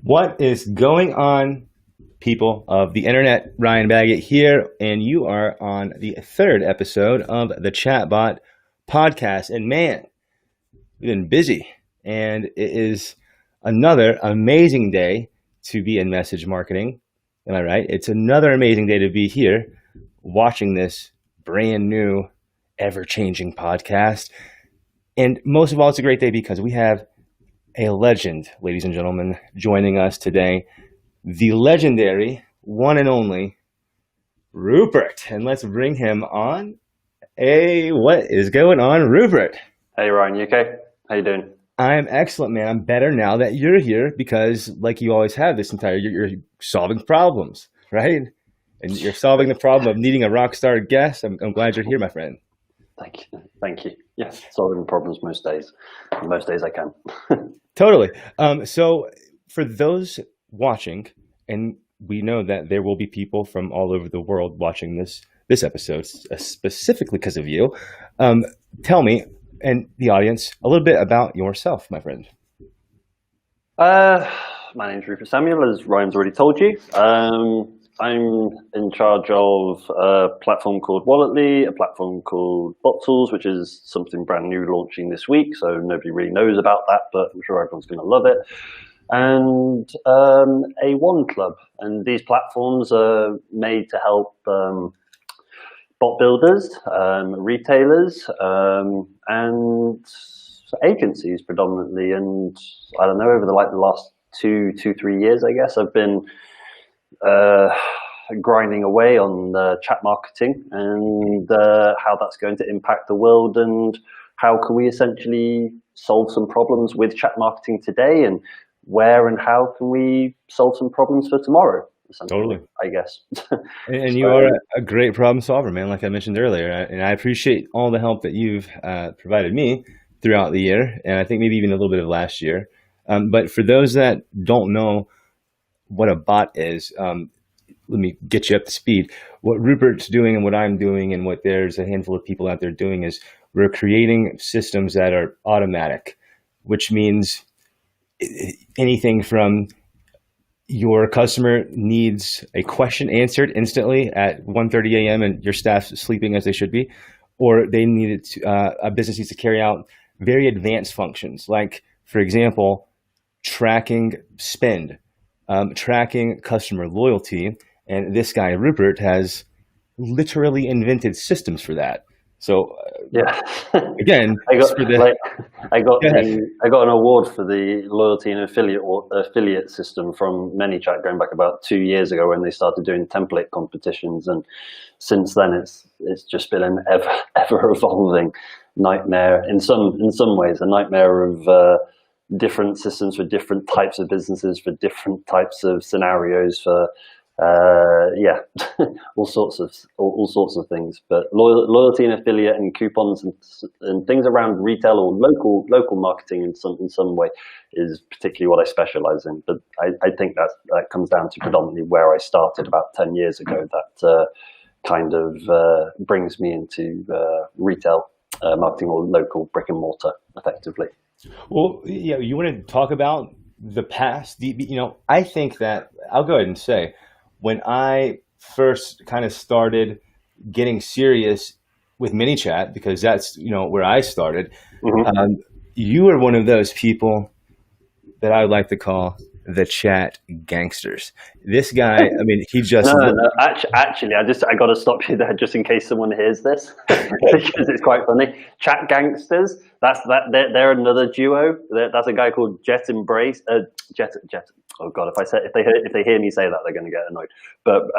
What is going on, people of the internet? Ryan Baggott here, and you are on the third episode of the ChatBot Podcast. And man, we've been busy, and it is another amazing day to be in message marketing. Am I right? It's another amazing day to be here watching this brand new, ever-changing podcast. And most of all, it's a great day because we have a legend, ladies and gentlemen, joining us today. The legendary, one and only, Rupert. And let's bring him on. Hey, what is going on, Rupert? Hey, Ryan, you okay? How you doing? I'm excellent, man. I'm better now that you're here because, like you always have this entire year, you're solving problems, right? And you're solving the problem of needing a rock star guest. I'm glad you're here, my friend. Thank you. Yes, solving problems most days. Most days I can. Totally. So for those watching, and we know that there will be people from all over the world watching this episode, specifically because of you. Tell me and the audience a little bit about yourself, my friend. My name's Rupert Samuel, as Ryan's already told you. I'm in charge of a platform called Walletly, a platform called Bot, which is something brand new launching this week. So nobody really knows about that, but I'm sure everyone's going to love it. And a One Club. And these platforms are made to help bot builders, retailers, and agencies predominantly. And I don't know, over the last 3 years, I guess, I've been grinding away on chat marketing and how that's going to impact the world, and how can we essentially solve some problems with chat marketing today, and where and how can we solve some problems for tomorrow. Totally, I guess. And you are a great problem solver, man, like I mentioned earlier. And I appreciate all the help that you've provided me throughout the year, and I think maybe even a little bit of last year. But for those that don't know what a bot is, let me get you up to speed. What Rupert's doing and what I'm doing and what there's a handful of people out there doing is we're creating systems that are automatic, which means anything from your customer needs a question answered instantly at 1:30 a.m. and your staff's sleeping as they should be, or they needed to, a business needs to carry out very advanced functions, like, for example, tracking spend, tracking customer loyalty. And this guy, Rupert, has literally invented systems for that. So, yeah, again, I got an award for the loyalty and affiliate system from ManyChat going back about 2 years ago when they started doing template competitions, and since then it's just been an ever evolving nightmare. In some ways, a nightmare of different systems for different types of businesses, for different types of scenarios, for all sorts of things. But loyalty and affiliate and coupons and things around retail or local marketing in some way is particularly what I specialize in. But I think that comes down to predominantly where I started about 10 years ago. That kind of brings me into retail marketing, or local brick and mortar, effectively. Well, yeah, you want to talk about the past? I think that I'll go ahead and say, when I first kind of started getting serious with ManyChat, because that's where I started, you were one of those people that I would like to call the chat gangsters. This guy, I mean, he just no. Actually, I got to stop you there just in case someone hears this because it's quite funny. Chat gangsters. They're another duo. That's a guy called Jet Embrace. Jet. Oh God, if they hear me say that, they're going to get annoyed. But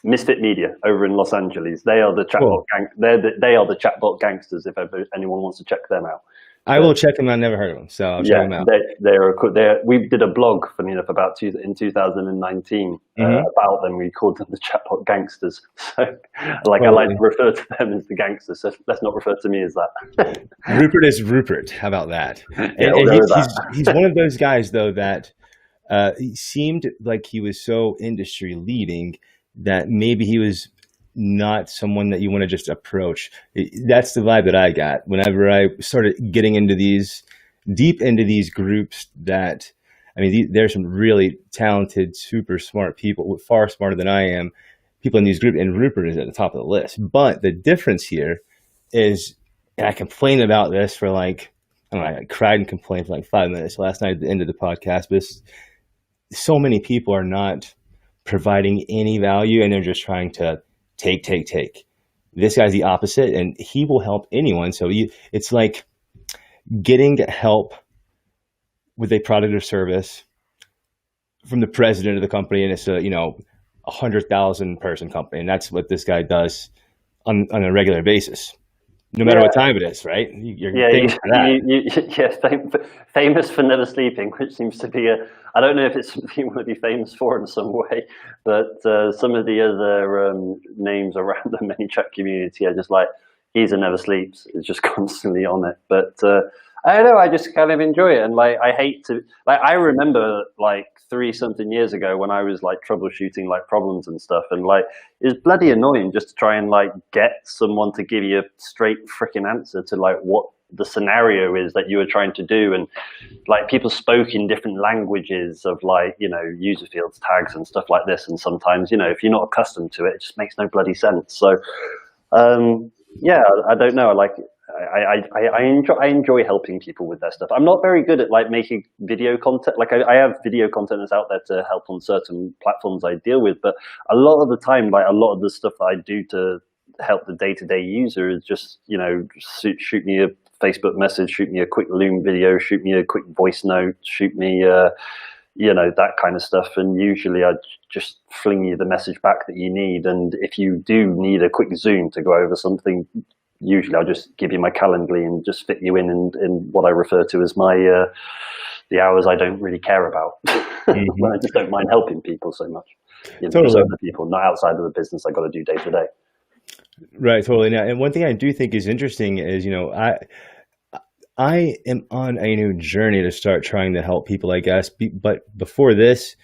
Misfit Media over in Los Angeles. They are the chatbot they are the chatbot gangsters. If ever anyone wants to check them out. I will check them out. Never heard of them, so I'll check them out. We did a blog, funny enough, in 2019 about them. We called them the chatbot gangsters. So, I like to refer to them as the gangsters. So let's not refer to me as that. Rupert is Rupert. How about that? He's one of those guys, though, that he seemed like he was so industry leading that maybe he was not someone that you want to just approach. That's the vibe that I got whenever I started getting into deep into these groups that I mean, there's some really talented, super smart people, far smarter than I am, people in these groups, and Rupert is at the top of the list. But the difference here is, and I complained about this for like, I don't know, I cried and complained for like 5 minutes last night at the end of the podcast, but so many people are not providing any value, and they're just trying to take. This guy's the opposite, and he will help anyone. So it's like getting help with a product or service from the president of the company, and it's a 100,000 person company, and that's what this guy does on a regular basis, no matter what time it is, right? You're famous for never sleeping, which seems to be I don't know if it's something you want to be famous for in some way, but some of the other names around the ManyChat community are just like, he's a never sleeps, is just constantly on it. But I don't know, I just kind of enjoy it. And like, I hate to, like, I remember like 3-something years ago when I was like troubleshooting like problems and stuff, and like it was bloody annoying just to try and like get someone to give you a straight freaking answer to like what the scenario is that you were trying to do. And like people spoke in different languages of like, user fields, tags and stuff like this, and sometimes, if you're not accustomed to it, it just makes no bloody sense. So yeah, I don't know, like I enjoy helping people with their stuff. I'm not very good at like making video content. Like I have video content that's out there to help on certain platforms I deal with, but a lot of the time, like a lot of the stuff that I do to help the day-to-day user is just, shoot me a Facebook message, shoot me a quick Loom video, shoot me a quick voice note, shoot me that kind of stuff. And usually I just fling you the message back that you need. And if you do need a quick Zoom to go over something, usually I'll just give you my Calendly and just fit you in what I refer to as my the hours I don't really care about. When I just don't mind helping people so much. Totally. Other people, not outside of the business I got to do day to day. Right, totally. Now, and one thing I do think is interesting is, I am on a new journey to start trying to help people, I guess. But before this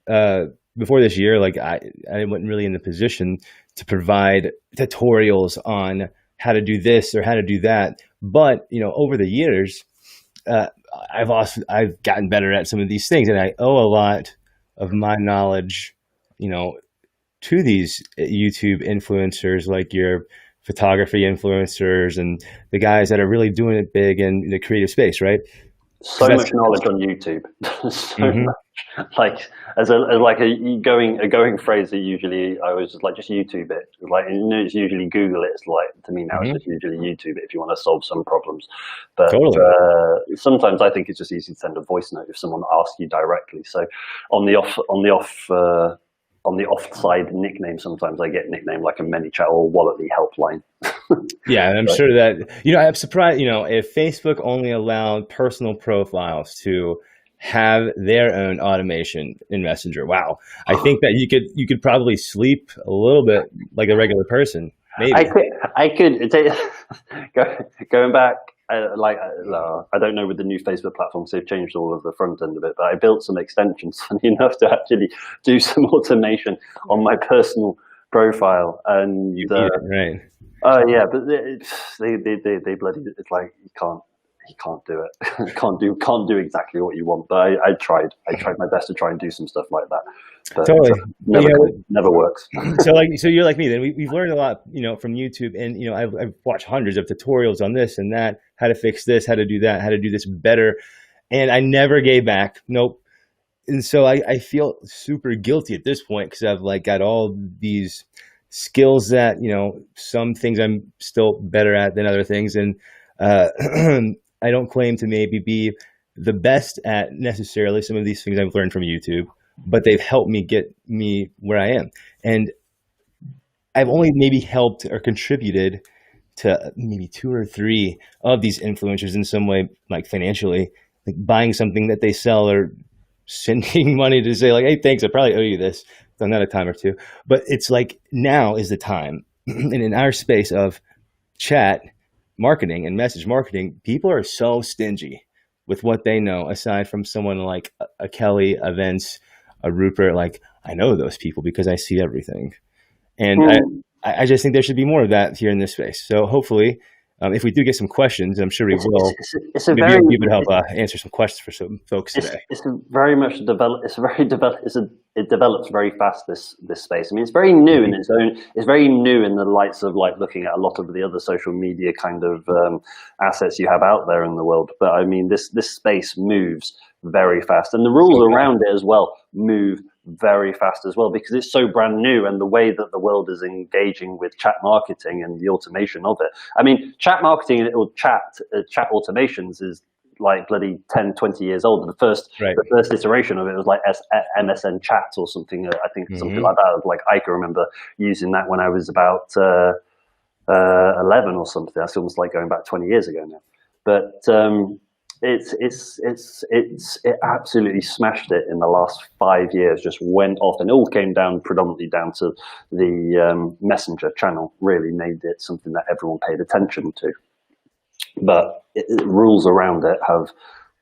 year, like I wasn't really in the position to provide tutorials on how to do this or how to do that. But, over the years, I've gotten better at some of these things, and I owe a lot of my knowledge, to these YouTube influencers, like your photography influencers and the guys that are really doing it big in the creative space, right? So much knowledge on YouTube. So much. Like as a going phrase that usually I was just like, just YouTube it. Like it's usually Google it. It's like, to me now it's just usually YouTube it if you want to solve some problems. But sometimes I think it's just easy to send a voice note if someone asks you directly. So on the offside nickname, sometimes I get nicknamed like a ManyChat or Walletly helpline. Yeah, and I'm sure that, I'm surprised, if Facebook only allowed personal profiles to have their own automation in Messenger. Wow. I think that you could probably sleep a little bit like a regular person. Maybe. I could going back. I don't know with the new Facebook platforms, they've changed all of the front end of it, but I built some extensions, funny enough, to actually do some automation on my personal profile. And right. Yeah, but they bloody, it's like you can't do it. can't do exactly what you want. But I tried my best to try and do some stuff like that. But totally. Never works. So you're like me then. We've learned a lot, from YouTube, and I've watched hundreds of tutorials on this and that, how to fix this, how to do that, how to do this better, and I never gave back. Nope. And so I feel super guilty at this point because I've like got all these skills that some things I'm still better at than other things, and I don't claim to maybe be the best at necessarily some of these things I've learned from YouTube, but they've helped me get me where I am. And I've only maybe helped or contributed to maybe 2 or 3 of these influencers in some way, like financially, like buying something that they sell or sending money to say like, hey, thanks, I probably owe you this. I've done that a time or 2. But it's like now is the time. And in our space of chat marketing and message marketing, people are so stingy with what they know, aside from someone like a Kelly, a Vince, a Rupert. Like, I know those people because I see everything. And I just think there should be more of that here in this space. So hopefully if we do get some questions, I'm sure we will. It's a Maybe very you would help answer some questions for some folks today. it's a very much develop. It's very develop. It develops very fast. This space. I mean, it's very new in its own. It's very new in the lights of like looking at a lot of the other social media kind of assets you have out there in the world. But I mean, this space moves very fast, and the rules around it as well move very fast as well, because it's so brand new, and the way that the world is engaging with chat marketing and the automation of it. I mean, chat marketing or chat automations is like bloody 10, 20 years old. The first iteration of it was like MSN chat or something. I think something like that. Like I can remember using that when I was about 11 or something. That's almost like going back 20 years ago now. But it absolutely smashed it in the last 5 years. Just went off, and it all came down predominantly down to the Messenger channel. Really made it something that everyone paid attention to. But rules around it have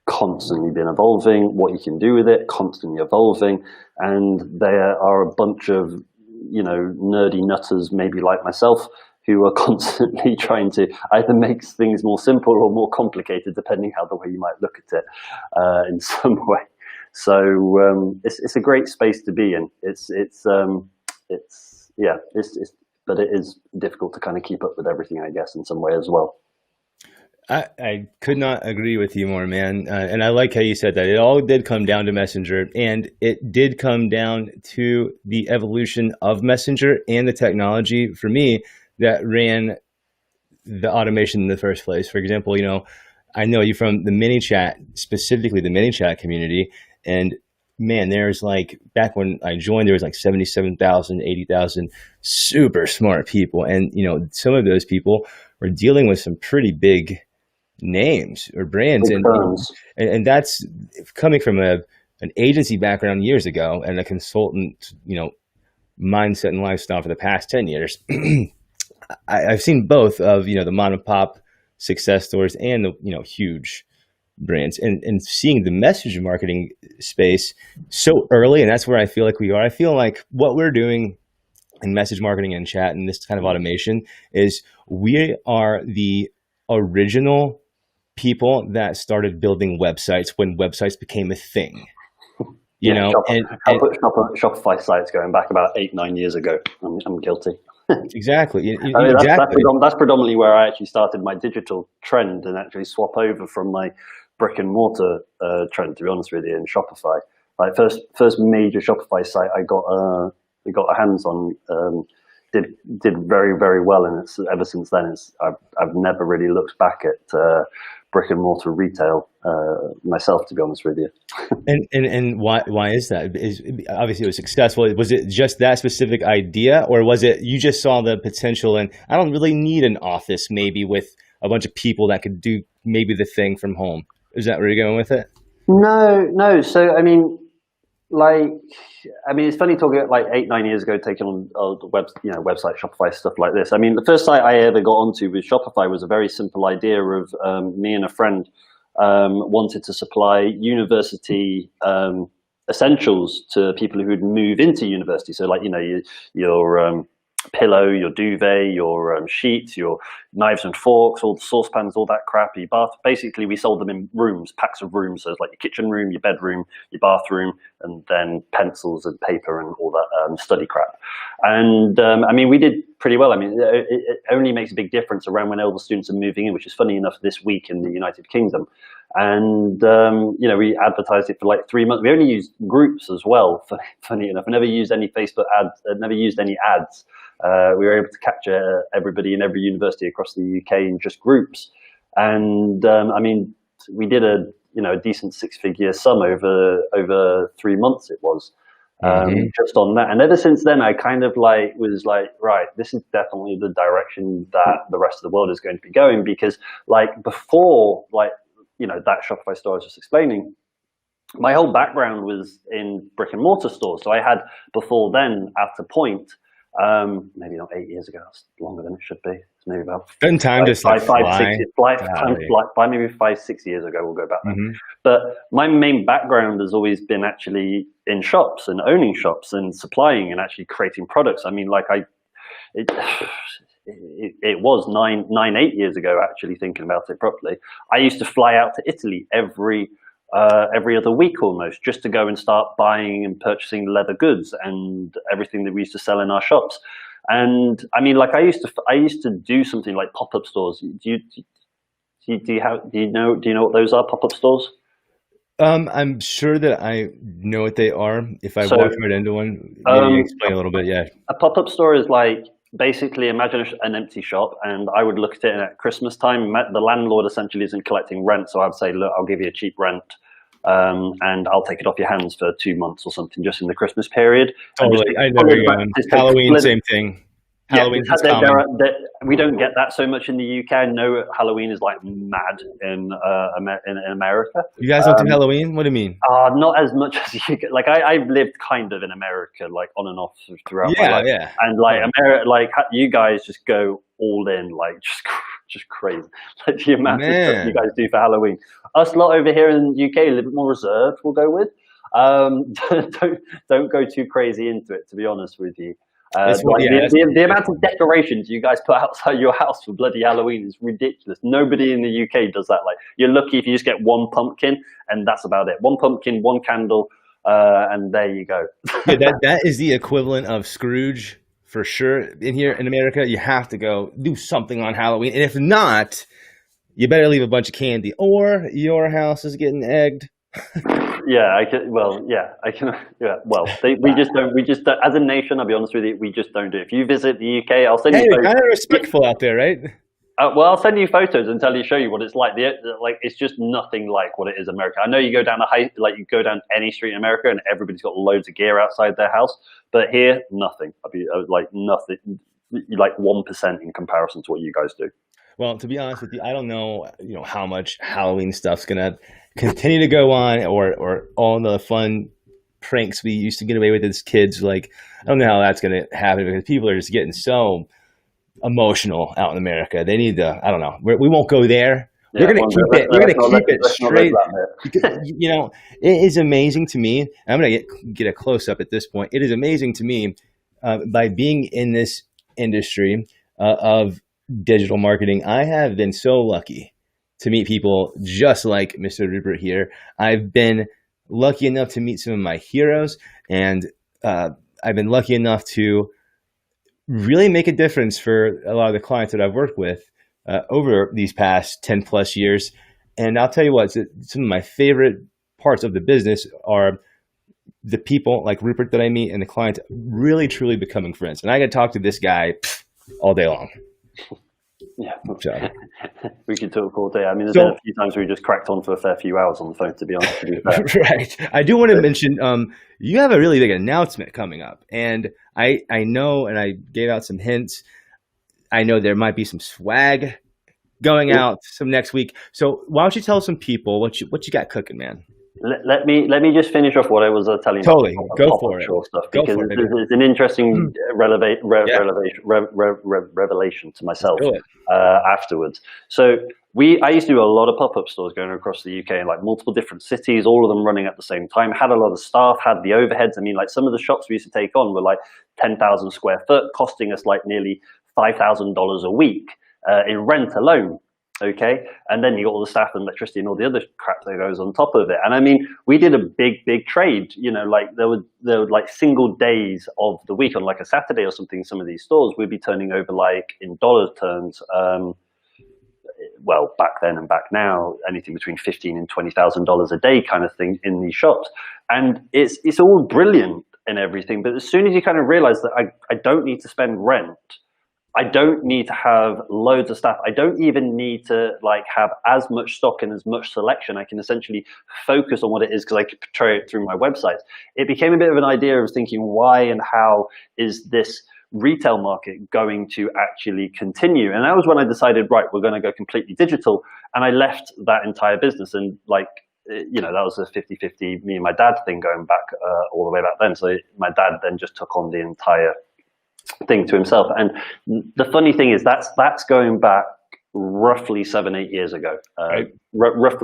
constantly been evolving. What you can do with it, constantly evolving, and there are a bunch of nerdy nutters, maybe like myself, who are constantly trying to either make things more simple or more complicated, depending how the way you might look at it in some way. So it's a great space to be in. But it is difficult to kind of keep up with everything, I guess, in some way as well. I could not agree with you more, man. And I like how you said that. It all did come down to Messenger, and it did come down to the evolution of Messenger and the technology, for me, that ran the automation in the first place. For example, I know you from the ManyChat, specifically the ManyChat community. And man, there's like, back when I joined, there was like 77,000, 80,000 super smart people. And, some of those people were dealing with some pretty big names or brands, and that's coming from an agency background years ago and a consultant mindset and lifestyle for the past 10 years. I've seen both of the mom and pop success stories and the huge brands, and seeing the message marketing space so early, and that's where I feel like we are. I feel like what we're doing in message marketing and chat and this kind of automation is we are the original people that started building websites when websites became a thing. Shopify sites going back about 8-9 years ago. I'm guilty. Exactly. That's predominantly where I actually started my digital trend and actually swap over from my brick and mortar trend, to be honest with you, in Shopify. Like first major Shopify site I got a hands on did very, very well, and it's ever since then I've never really looked back at brick and mortar retail myself, to be honest with you. and why is that? Obviously it was successful. Was it just that specific idea, or was it you just saw the potential and I don't really need an office maybe with a bunch of people that could do maybe the thing from home? Is that where you're going with it? No. So it's funny talking about like 8-9 years ago, taking on the website, Shopify, stuff like this. I mean, the first site I ever got onto with Shopify was a very simple idea of me and a friend wanted to supply university essentials to people who'd move into university. So like, your pillow, your duvet, your sheets, your knives and forks, all the saucepans, all that crap, your bath. Basically, we sold them in rooms, packs of rooms. So it's like your kitchen room, your bedroom, your bathroom, and then pencils and paper and all that study crap. And we did pretty well. I mean, it only makes a big difference around when all the students are moving in, which is funny enough this week in the United Kingdom. And we advertised it for like 3 months. We only used groups as well. Funny enough, I never used any Facebook ads. Never used any ads. We were able to capture everybody in every university across the UK in just groups, and we did a decent 6-figure sum over 3 months. It was just on that, and ever since then, I kind of was like, right, this is definitely the direction that the rest of the world is going to be going, because before that Shopify store I was just explaining, my whole background was in brick and mortar stores. So I had before then, at a point, maybe not 8 years ago, that's longer than it should be. It's maybe about maybe 5-6 years ago, we'll go back then. But my main background has always been actually in shops and owning shops and supplying and actually creating products. I mean, it was 8 years ago, actually, thinking about it properly. I used to fly out to Italy every other week almost, just to go and start buying and purchasing leather goods and everything that we used to sell in our shops. And I mean, like I used to do something like pop-up stores. Do you know what those are, pop-up stores? I'm sure that I know what they are. If I walk right into one, maybe explain a little bit. Yeah. A pop-up store is like, basically imagine an empty shop, and I would look at it at Christmas time. The landlord essentially isn't collecting rent, so I'd say, look, I'll give you a cheap rent, and I'll take it off your hands for 2 months or something, just in the Christmas period. Totally. I know where you're going. Halloween, same thing. Halloween is common. We don't get that so much in the UK. I know Halloween is like mad in America. You guys don't do Halloween? What do you mean? Not as much as you get. Like I've lived kind of in America, like on and off throughout my life. Yeah. And like America, like you guys just go all in, like just crazy. Like the amount of stuff you guys do for Halloween. Us lot over here in the UK, a little bit more reserved. We'll go with. Don't go too crazy into it, to be honest with you. The amount of decorations you guys put outside your house for bloody Halloween is ridiculous. Nobody in the UK does that. Like, you're lucky if you just get one pumpkin, and that's about it. One pumpkin, one candle, and there you go. that is the equivalent of Scrooge for sure. In here in America, you have to go do something on Halloween, and if not, you better leave a bunch of candy, or your house is getting egged. I can. Well, we just don't. As a nation, I'll be honest with you, we just don't do it. If you visit the UK, I'll send you. You're kind of respectful out there, right? I'll send you photos and show you what it's like. It's just nothing like what it is in America. I know you go down you go down any street in America, and everybody's got loads of gear outside their house. But here, nothing. Nothing. Like 1% in comparison to what you guys do. Well, to be honest with you, I don't know, how much Halloween stuff's gonna continue to go on, or all the fun pranks we used to get away with as kids. Like, I don't know how that's gonna happen, because people are just getting so emotional out in America. They need to. I don't know. We won't go there. We're gonna keep it straight. Because, it is amazing to me. I'm gonna get a close up at this point. It is amazing to me, by being in this industry of digital marketing, I have been so lucky to meet people just like Mr. Rupert here. I've been lucky enough to meet some of my heroes, and I've been lucky enough to really make a difference for a lot of the clients that I've worked with over these past 10 plus years. And I'll tell you what, some of my favorite parts of the business are the people like Rupert that I meet, and the clients really truly becoming friends. And I get to talk to this guy all day long. Yeah, we could talk all day. I mean, there's been a few times we just cracked on for a fair few hours on the phone, to be honest with you. Right. I do want to mention, you have a really big announcement coming up, and I know, and I gave out some hints. I know there might be some swag going out some next week. So why don't you tell some people what you got cooking, man? Let me just finish off what I was telling you. Totally, go for it. Stuff, because it's an interesting revelation to myself afterwards. So I used to do a lot of pop-up stores going across the UK in like multiple different cities, all of them running at the same time. Had a lot of staff, had the overheads. I mean, like some of the shops we used to take on were like 10,000 square foot, costing us like nearly $5,000 a week in rent alone. Okay, and then you got all the staff and electricity and all the other crap that goes on top of it. And I mean, we did a big trade. Like there were like single days of the week on like a Saturday or something. Some of these stores we'd be turning over like in dollar terms. Well, back then and back now, anything between $15,000 and $20,000 a day, kind of thing in these shops. And it's all brilliant and everything. But as soon as you kind of realize that I don't need to spend rent. I don't need to have loads of staff. I don't even need to like have as much stock and as much selection. I can essentially focus on what it is because I can portray it through my websites. It became a bit of an idea of thinking, why and how is this retail market going to actually continue? And that was when I decided, right, we're going to go completely digital. And I left that entire business, and like, that was a 50-50 me and my dad thing going back all the way back then. So my dad then just took on the entire thing to himself. And the funny thing is that's going back roughly 7-8 years ago. I left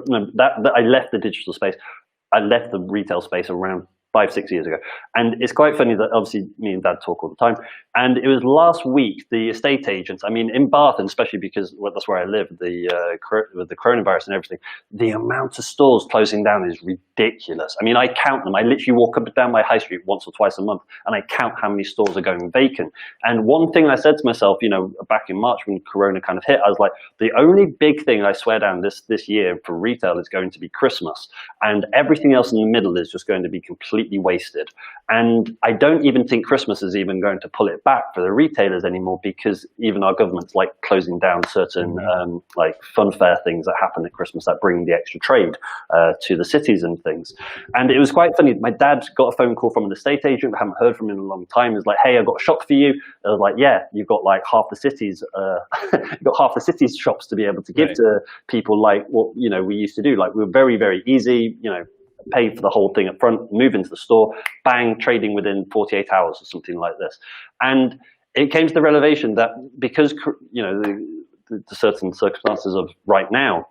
the digital space. I left the retail space around 5-6 years ago. And it's quite funny that obviously me and Dad talk all the time. And it was last week, the estate agents, I mean, in Bath, and especially because that's where I live, with the coronavirus and everything, the amount of stores closing down is ridiculous. I mean, I count them. I literally walk up and down my high street once or twice a month, and I count how many stores are going vacant. And one thing I said to myself, back in March when Corona kind of hit, I was like, the only big thing I swear down this year for retail is going to be Christmas, and everything else in the middle is just going to be completely wasted. And I don't even think Christmas is even going to pull it back for the retailers anymore, because even our government's like closing down certain like fun fair things that happen at Christmas that bring the extra trade to the cities and things. And it was quite funny. My dad got a phone call from an estate agent I haven't heard from in a long time. He's like, "Hey, I've got a shop for you." I was like, "Yeah, you've got like half the city's you've got half the city's shops to be able to give to people like what we used to do. Like we were very, very easy, pay for the whole thing up front, move into the store, bang, trading within 48 hours or something like this." And it came to the revelation that because the certain circumstances of right now,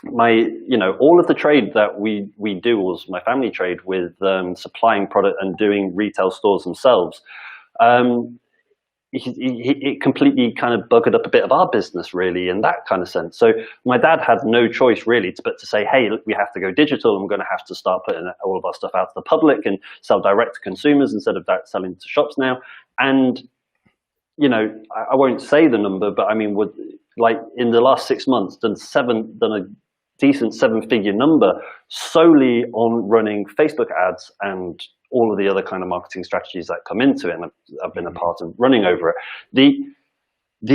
all of the trade that we do, was my family trade with supplying product and doing retail stores themselves. It completely kind of buggered up a bit of our business, really, in that kind of sense. So my dad had no choice really but to say, "Hey, look, we have to go digital, and we're going to have to start putting all of our stuff out to the public and sell direct to consumers instead of selling to shops now." And I won't say the number, but I mean, like in the last 6 months, done a decent 7-figure number solely on running Facebook ads and all of the other kind of marketing strategies that come into it, and I've been a part of running over it. The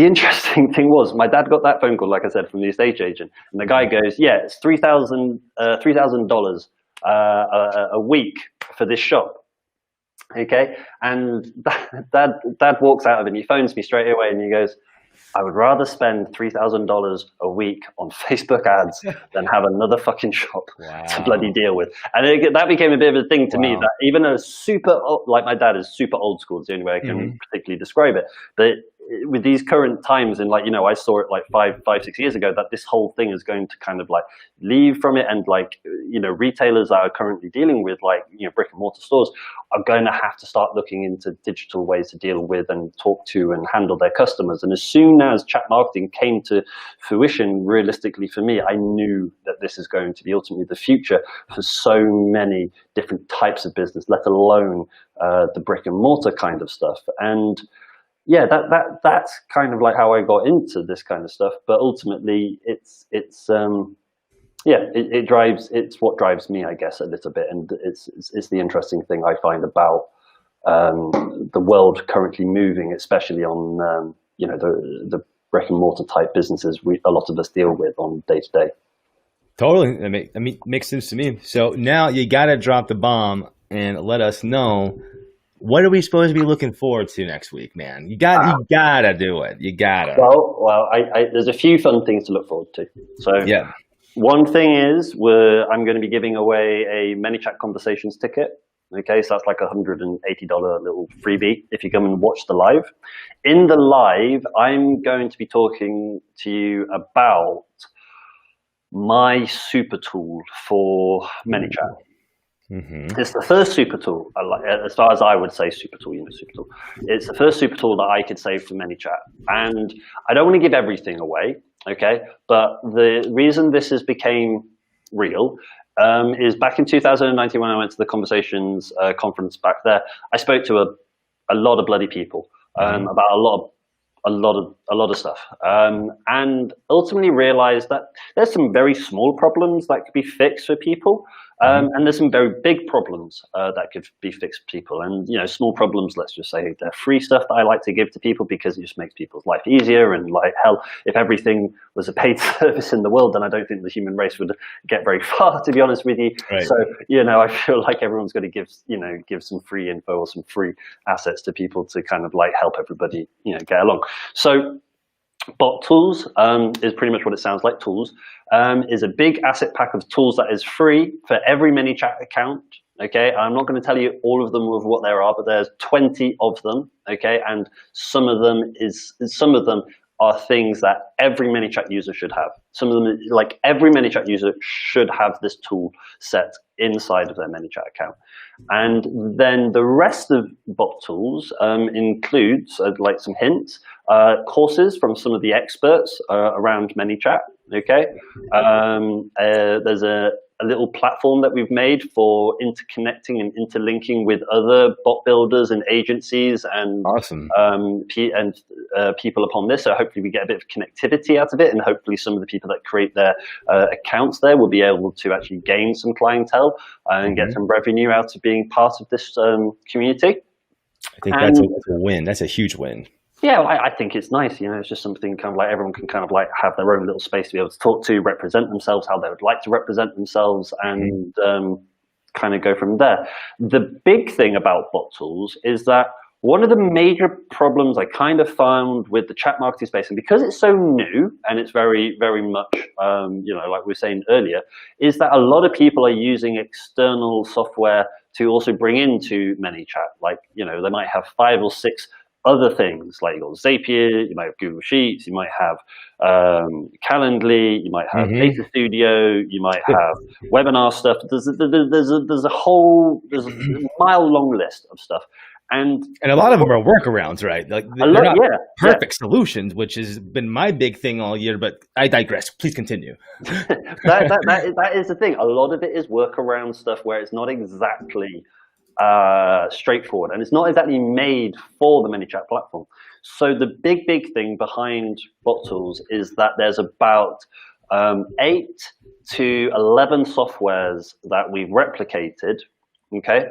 interesting thing was, my dad got that phone call, like I said, from the estate agent, and the guy goes, "Yeah, it's $3,000 a week for this shop." Okay, and dad walks out of it, and he phones me straight away, and he goes, "I would rather spend $3,000 a week on Facebook ads than have another fucking shop to bloody deal with." And that became a bit of a thing to me, that even a like my dad is super old school, is the only way I can particularly describe it. But with these current times, and I saw it like 5-6 years ago, that this whole thing is going to kind of like leave from it, and retailers that are currently dealing with brick and mortar stores are going to have to start looking into digital ways to deal with and talk to and handle their customers. And as soon as chat marketing came to fruition, realistically for me, I knew that this is going to be ultimately the future for so many different types of business, let alone the brick and mortar kind of stuff. And yeah, that's kind of like how I got into this kind of stuff. But ultimately, it's what drives me, I guess, a little bit, and it's the interesting thing I find about the world currently moving, especially on the brick and mortar type businesses a lot of us deal with on day to day. Totally, that makes sense to me. So now you got to drop the bomb and let us know, what are we supposed to be looking forward to next week, man? You gotta do it. You gotta. Well, there's a few fun things to look forward to. So yeah, one thing is I'm going to be giving away a ManyChat Conversations ticket. Okay, so that's like $180 little freebie if you come and watch the live. In the live, I'm going to be talking to you about my super tool for ManyChat. Mm-hmm. It's the first super tool, as far as I would say super tool, super tool. It's the first super tool that I could say for ManyChat. And I don't want to give everything away, okay? But the reason this became real is back in 2019 when I went to the Conversations conference back there. I spoke to a lot of bloody people about a lot of stuff, and ultimately realized that there's some very small problems that could be fixed for people. And there's some very big problems that could be fixed for people. And, small problems, let's just say they're free stuff that I like to give to people because it just makes people's life easier. And like, hell, if everything was a paid service in the world, then I don't think the human race would get very far, to be honest with you. Right. So, I feel like everyone's going to give some free info or some free assets to people to kind of like help everybody, get along. So Bot Tools is pretty much what it sounds like. Tools is a big asset pack of tools that is free for every ManyChat account. Okay, I'm not going to tell you all of them of what there are, but there's 20 of them. Okay, and some of them are things that every ManyChat user should have. Some of them, like every ManyChat user should have this tool set inside of their ManyChat account. And then the rest of bot tools includes, like some hints, courses from some of the experts around ManyChat. Okay, there's a little platform that we've made for interconnecting and interlinking with other bot builders and agencies and awesome. People upon this. So hopefully we get a bit of connectivity out of it, and hopefully some of the people that create their accounts there will be able to actually gain some clientele and get some revenue out of being part of this community. I think that's a win. That's a huge win. Yeah, I think it's nice. It's just something kind of like everyone can kind of like have their own little space to be able to talk to, represent themselves how they would like to represent themselves, and kind of go from there. The big thing about bot tools is that one of the major problems I kind of found with the chat marketing space, and because it's so new and it's very, very much, like we were saying earlier, is that a lot of people are using external software to also bring into ManyChat. Like, they might have 5 or 6 other things, like you've got Zapier, you might have Google Sheets, you might have Calendly, you might have Data Studio, you might have webinar stuff. There's a mile long list of stuff. And a lot of them are workworkarounds, right? Like they're not perfect solutions, which has been my big thing all year, but I digress. Please continue. that is the thing. A lot of it is workaround stuff where it's not exactly straightforward, and it's not exactly made for the ManyChat platform. So the big thing behind bot tools is that there's about 8 to 11 softwares that we've replicated, okay,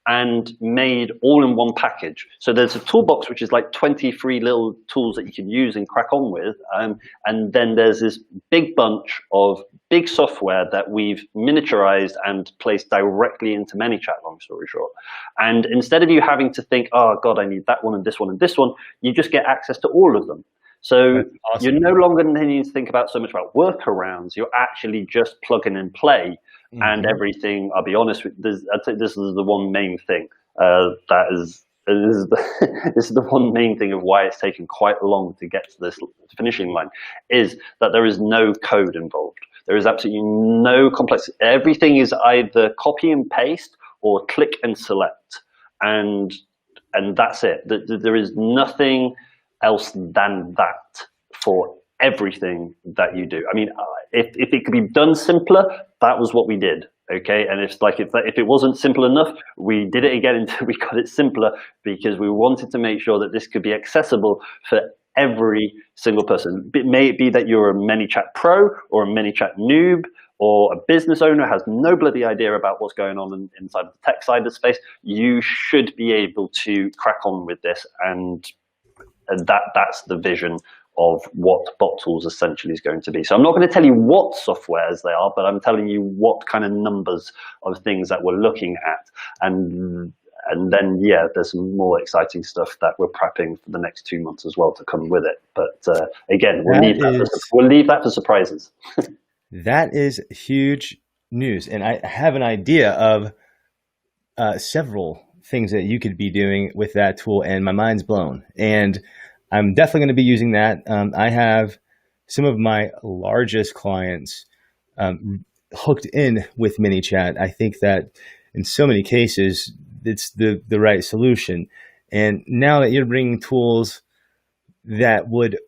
and made all in one package. So there's a toolbox which is like 23 little tools that you can use and crack on with, and then there's this big bunch of big software that we've miniaturized and placed directly into ManyChat, long story short. And instead of you having to think, oh God, I need that one and this one and this one, you just get access to all of them. So awesome. You're no longer needing to think about so much about workarounds. You're actually just plug in and play. And everything, I'll be honest with this, I think this is the one main thing this is the one main thing of why it's taken quite long to get to this finishing line, is that there is no code involved. There is absolutely no complexity. Everything is either copy and paste or click and select, and that's it. There is nothing else than that for everything that you do. I mean, if it could be done simpler, that was what we did. Okay, and if it wasn't simple enough, we did it again until we got it simpler, because we wanted to make sure that this could be accessible for every single person. It may be that you're a ManyChat pro or a ManyChat noob or a business owner has no bloody idea about what's going on inside the tech side of the space. You should be able to crack on with this, and that's the vision of what bot tools essentially is going to be. So I'm not going to tell you what softwares they are, but I'm telling you what kind of numbers of things that we're looking at. And then, there's some more exciting stuff that we're prepping for the next 2 months as well to come with it. But again, we'll leave that for surprises. That is huge news. And I have an idea of several things that you could be doing with that tool, and my mind's blown. And I'm definitely going to be using that. I have some of my largest clients hooked in with ManyChat. I think that in so many cases, it's the right solution. And now that you're bringing tools that would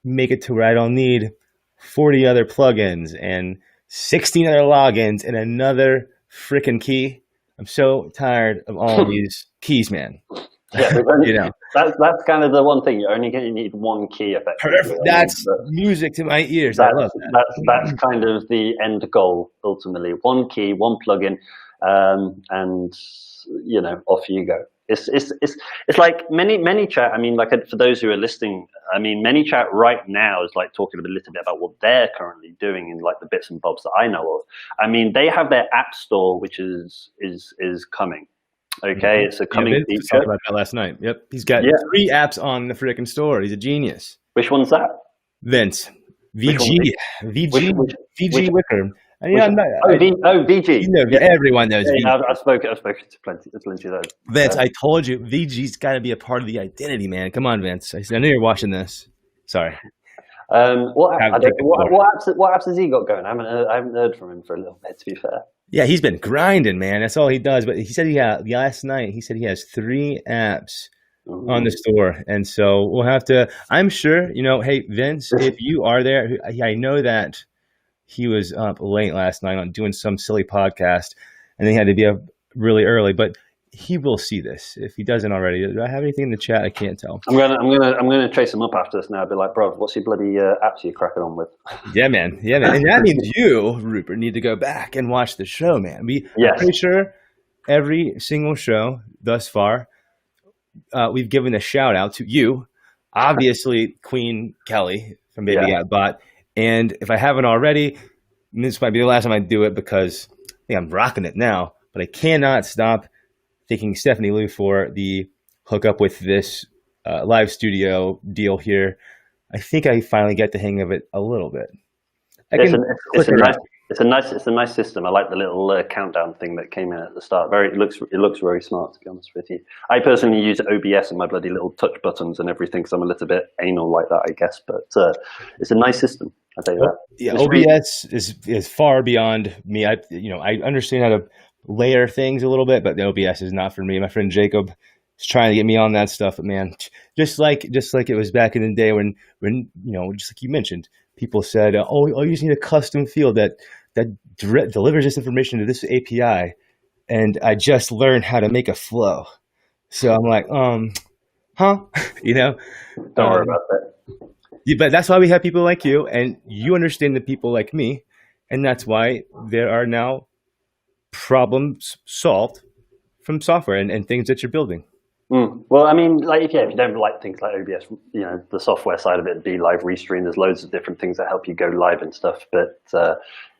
make it to where I don't need 40 other plugins and 16 other logins and another freaking key, I'm so tired of all these keys, man. Yeah, that's kind of the one thing. You're only going to need one key, effectively. Perfect. That's music to my ears. I love that. That's kind of the end goal, ultimately. One key, one plugin, and off you go. It's like ManyChat. I mean, like for those who are listening, I mean, ManyChat right now is like talking a little bit about what they're currently doing in like the bits and bobs that I know of. I mean, they have their app store, which is coming. Okay, it's a coming feature. We talked about that last night. Yep, he's got 3 apps on the freaking store. He's a genius. Which one's that? Vince. VG Wicker. VG. Everyone knows. Yeah, I've spoken to plenty of those. Vince, I told you, VG's got to be a part of the identity, man. Come on, Vince. I know you're watching this. Sorry. I Have don't, take the floor. what apps has he got going? I haven't heard from him for a little bit, to be fair. Yeah, he's been grinding, man. That's all he does. But he said last night he said he has 3 apps on the store, and so we'll have to. I'm sure, hey Vince, if you are there, I know that he was up late last night on doing some silly podcast, and he had to be up really early. But he will see this if he doesn't already. Do I have anything in the chat? I can't tell. I'm gonna chase him up after this now. I'll be like, bro, what's your bloody apps you cracking on with? Yeah, man. And that means you, Rupert, need to go back and watch the show, man. I'm pretty sure every single show thus far, we've given a shout out to you, obviously Queen Kelly from Baggott Bot, and if I haven't already, this might be the last time I do it because I think I'm rocking it now. But I cannot stop thanking Stephanie Liu for the hookup with this live studio deal here. I think I finally get the hang of it a little bit. It's a nice system. I like the little countdown thing that came in at the start. It looks very smart, to be honest with you. I personally use OBS and my bloody little touch buttons and everything because I'm a little bit anal like that, I guess. But it's a nice system. I'll tell you that. Yeah, OBS is far beyond me. I understand how to layer things a little bit, but the OBS is not for me. My friend Jacob is trying to get me on that stuff, but man, just like it was back in the day when just like you mentioned, people said, "Oh, you just need a custom field that delivers this information to this API," and I just learned how to make a flow. So I'm like, huh? Don't worry about that. Yeah, but that's why we have people like you, and you understand the people like me, and that's why there are now problems solved from software and things that you're building. Well, I mean, like if you don't like things like OBS, the software side of it, be live restream. There's loads of different things that help you go live and stuff. But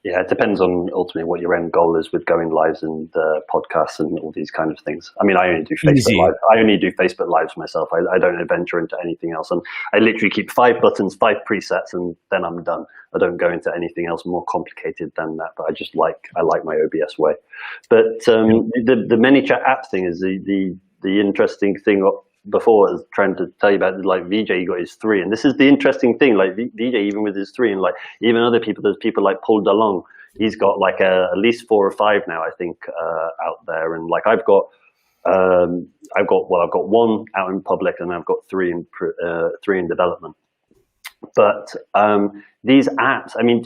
it depends on ultimately what your end goal is with going lives and podcasts and all these kind of things. I mean, I only do Facebook Live. I only do Facebook Lives myself. I don't venture into anything else. And I literally keep 5 buttons, 5 presets, and then I'm done. I don't go into anything else more complicated than that. But I like my OBS way. But the ManyChat app thing is the interesting thing before I was trying to tell you about, like VJ, he got his 3. And this is the interesting thing, like VJ, even with his 3, and like even other people, there's people like Paul DeLong, he's got like at least 4 or 5 now, I think, out there. And like I've got 1 out in public and I've got 3 in development. But these apps, I mean,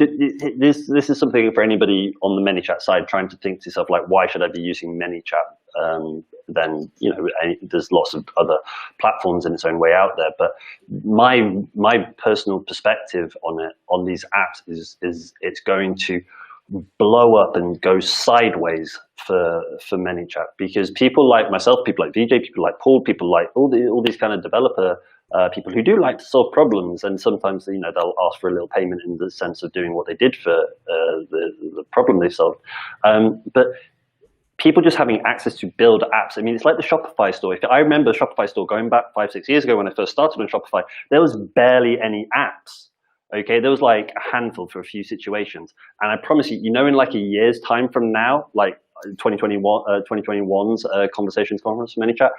this is something for anybody on the ManyChat side trying to think to yourself, like, why should I be using ManyChat? Then there's lots of other platforms in its own way out there. But my personal perspective on these apps is it's going to blow up and go sideways for ManyChat, because people like myself, people like VJ, people like Paul, people like all these kind of developer people who do like to solve problems, and sometimes they'll ask for a little payment in the sense of doing what they did for the problem they solved. But people just having access to build apps. I mean, it's like the Shopify store. I remember the Shopify store going back 5-6 years ago when I first started on Shopify, there was barely any apps. Okay, there was like a handful for a few situations. And I promise you, in like a year's time from now, like 2021's Conversations Conference for ManyChat,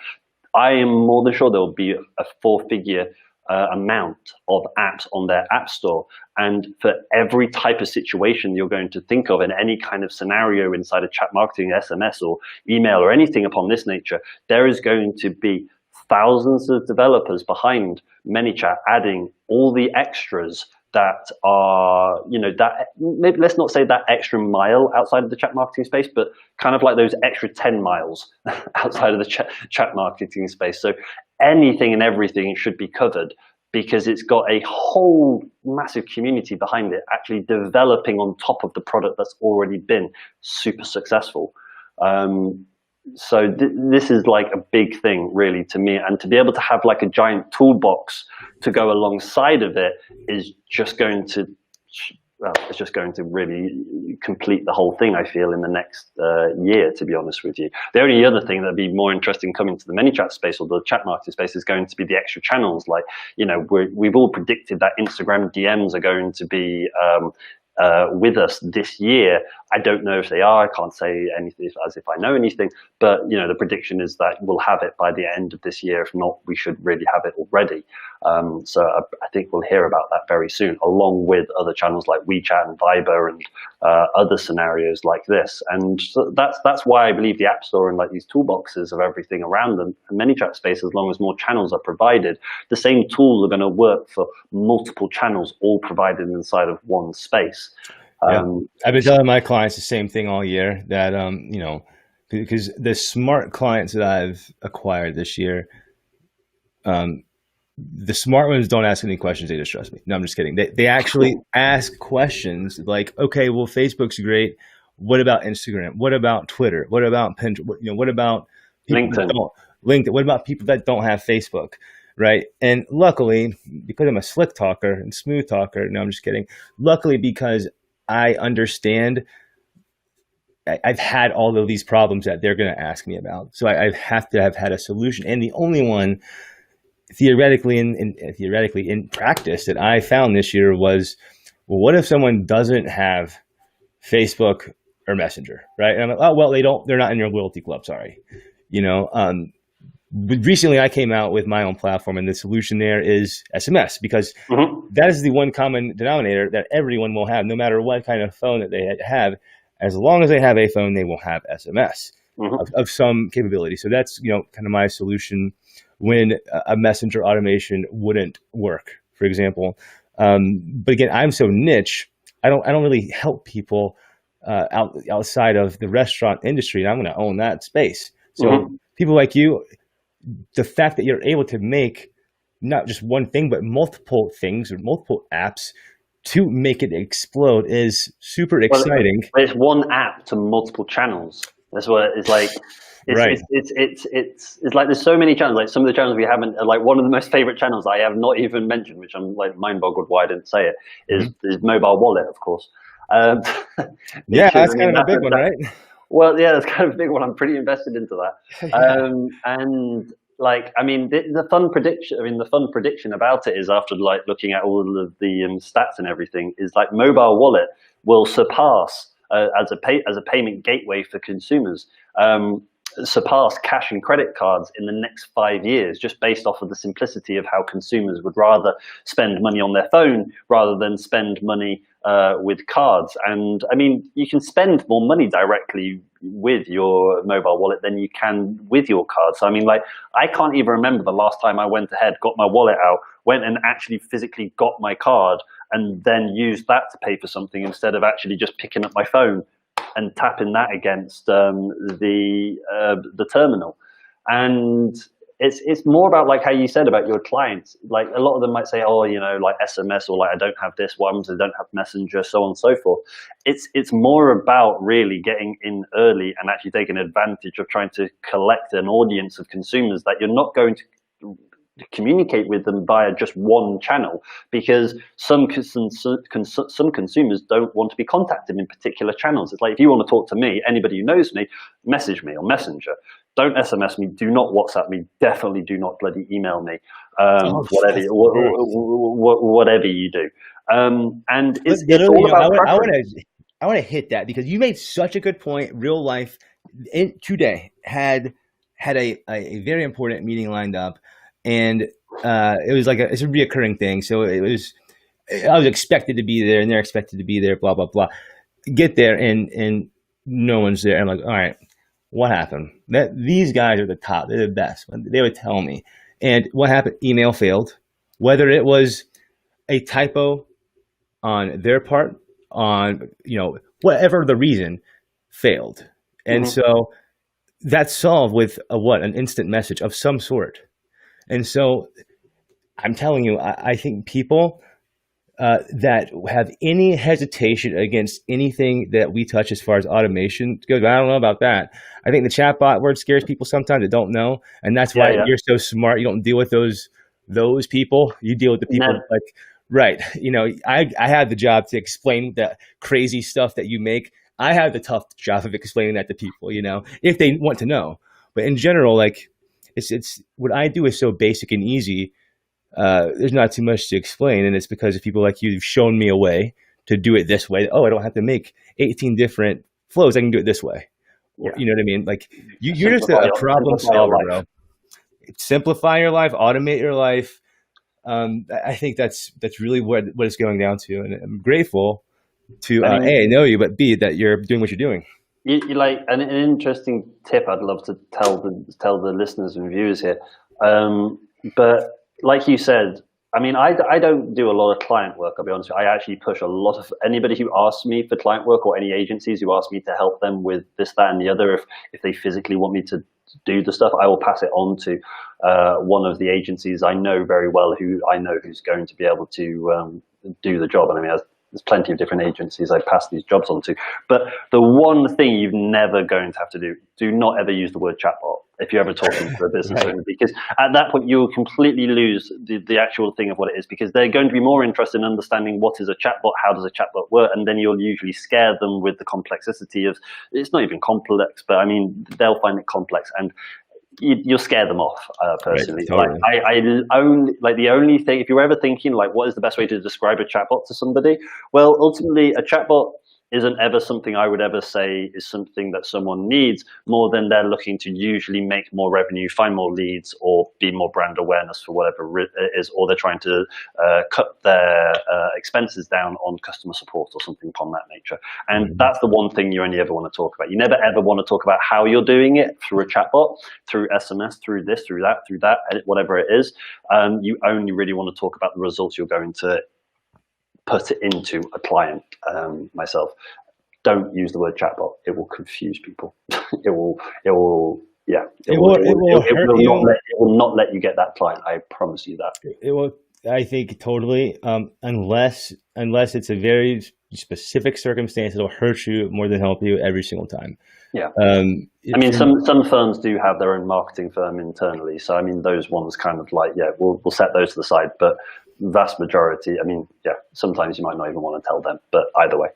I am more than sure there will be a 4-figure amount of apps on their app store. And for every type of situation you're going to think of in any kind of scenario inside of chat marketing, SMS or email or anything upon this nature, there is going to be thousands of developers behind ManyChat adding all the extras that are, that maybe let's not say that extra mile outside of the chat marketing space, but kind of like those extra 10 miles outside of the chat marketing space. So anything and everything should be covered, because it's got a whole massive community behind it, actually developing on top of the product that's already been super successful. So this is like a big thing really to me, and to be able to have like a giant toolbox to go alongside of it is just going to, it's just going to really complete the whole thing, I feel, in the next year, to be honest with you. The only other thing that'd be more interesting coming to the ManyChat space or the chat marketing space is going to be the extra channels. Like, we've all predicted that Instagram DMs are going to be with us this year. I don't know if they are. I can't say anything as if I know anything. But the prediction is that we'll have it by the end of this year. If not, we should really have it already. So I think we'll hear about that very soon, along with other channels like WeChat and Viber and other scenarios like this. And so that's why I believe the App Store and like these toolboxes of everything around them, and ManyChat space, as long as more channels are provided, the same tools are going to work for multiple channels, all provided inside of one space. Yeah. I've been telling my clients the same thing all year, that because the smart clients that I've acquired this year, the smart ones don't ask any questions. They just trust me. No, I'm just kidding. They actually ask questions like, okay, well, Facebook's great. What about Instagram? What about Twitter? What about Pinterest? What about LinkedIn? What about people that don't have Facebook? Right. And luckily, because I'm a slick talker and smooth talker, no, I'm just kidding. Luckily, because I understand, I've had all of these problems that they're going to ask me about. So I have to have had a solution. And the only one theoretically in practice that I found this year was, well, what if someone doesn't have Facebook or Messenger, right? And I'm like, oh, well, they're not in your loyalty club. Sorry. But recently I came out with my own platform, and the solution there is SMS, because that is the one common denominator that everyone will have, no matter what kind of phone that they have. As long as they have a phone, they will have SMS of some capability. So that's, kind of my solution when a messenger automation wouldn't work, for example. But again, I'm so niche, I don't really help people outside of the restaurant industry, and I'm going to own that space. So people like you, the fact that you're able to make not just one thing, but multiple things or multiple apps to make it explode is super exciting. Well, it's one app to multiple channels. That's what it's like. Right. It's like there's so many channels. Like some of the channels we haven't, like one of the most favorite channels I have not even mentioned, which I'm like mind boggled why I didn't say it, is mobile wallet, of course. Yeah, that's kind of a big one, right? Well, yeah, that's kind of a big one. I'm pretty invested into that. And like, I mean, the fun prediction about it is, after like looking at all of the stats and everything, is like mobile wallet will surpass as a payment gateway for consumers, surpass cash and credit cards in the next 5 years, just based off of the simplicity of how consumers would rather spend money on their phone rather than spend money with cards. And I mean, you can spend more money directly with your mobile wallet than you can with your card. So I mean, like, I can't even remember the last time I went ahead, got my wallet out, went and actually physically got my card, and then used that to pay for something instead of actually just picking up my phone and tapping that against the terminal. And it's more about, like how you said about your clients. Like a lot of them might say, oh, like SMS, or like I don't have this, what happens if I don't have Messenger, so on and so forth. It's more about really getting in early and actually taking advantage of trying to collect an audience of consumers that you're not going to communicate with them via just one channel, because some consumers don't want to be contacted in particular channels. It's like, if you want to talk to me, anybody who knows me, message me on Messenger. Don't SMS me. Do not WhatsApp me. Definitely do not bloody email me. Whatever you do. And it's all about preference. I want to hit that, because you made such a good point. Real life today had a very important meeting lined up. And it was like it's a reoccurring thing. So I was expected to be there, and they're expected to be there, blah, blah, blah. Get there, and no one's there. I'm like, all right, what happened? These guys are the top. They're the best. They would tell me. And what happened? Email failed. Whether it was a typo on their part, on, whatever the reason, failed. And so that's solved with an instant message of some sort. And so I'm telling you, I think people that have any hesitation against anything that we touch as far as automation goes, I don't know about that. I think the chatbot word scares people sometimes that don't know. And that's why you're so smart. You don't deal with those people. You deal with the people like, right. I had the job to explain the crazy stuff that you make. I have the tough job of explaining that to people, if they want to know. But in general, like, it's what I do is so basic and easy. There's not too much to explain, and it's because of people like you who've shown me a way to do it this way. Oh, I don't have to make 18 different flows. I can do it this way. Or, Yeah. you know what I mean? Like you're just a problem solver, bro. Simplify your life, automate your life. I think that's really what it's going down to. And I'm grateful to I mean, A, know you, but B, that you're doing what you're doing. you like an interesting tip I'd love to tell the listeners and viewers here. But like you said, I mean, I don't do a lot of client work. I'll be honest with you. I actually push a lot of anybody who asks me for client work, or any agencies who ask me to help them with this, that, and the other. If they physically want me to do the stuff, I will pass it on to one of the agencies I know very well, who I know who's going to be able to do the job. And I mean, there's plenty of different agencies I pass these jobs on to. But the one thing you're never going to have to do not ever use the word chatbot if you're ever talking to a business owner, because at that point you'll completely lose the actual thing of what it is, because they're going to be more interested in understanding what is a chatbot, how does a chatbot work, and then you'll usually scare them with the complexity of, it's not even complex, but I mean, they'll find it complex, and you'll scare them off, personally. Right, totally. Like the only thing, if you're ever thinking like, what is the best way to describe a chatbot to somebody? Well, ultimately, a chatbot isn't ever something I would ever say is something that someone needs, more than they're looking to usually make more revenue, find more leads, or be more brand awareness for whatever it is, or they're trying to cut their expenses down on customer support or something upon that nature. And that's the one thing you only ever want to talk about. You never ever want to talk about how you're doing it through a chatbot, through SMS, through this, through that, whatever it is. You only really want to talk about the results you're going to put it into a client. Myself, don't use the word chatbot. It will confuse people. It will not let you get that client. I promise you that. It will. I think totally. Unless it's a very specific circumstance, it'll hurt you more than help you every single time. Yeah. I mean, some firms do have their own marketing firm internally. So I mean, those ones kind of like, yeah, we'll set those to the side. But vast majority, I mean, yeah, sometimes you might not even want to tell them, but either way.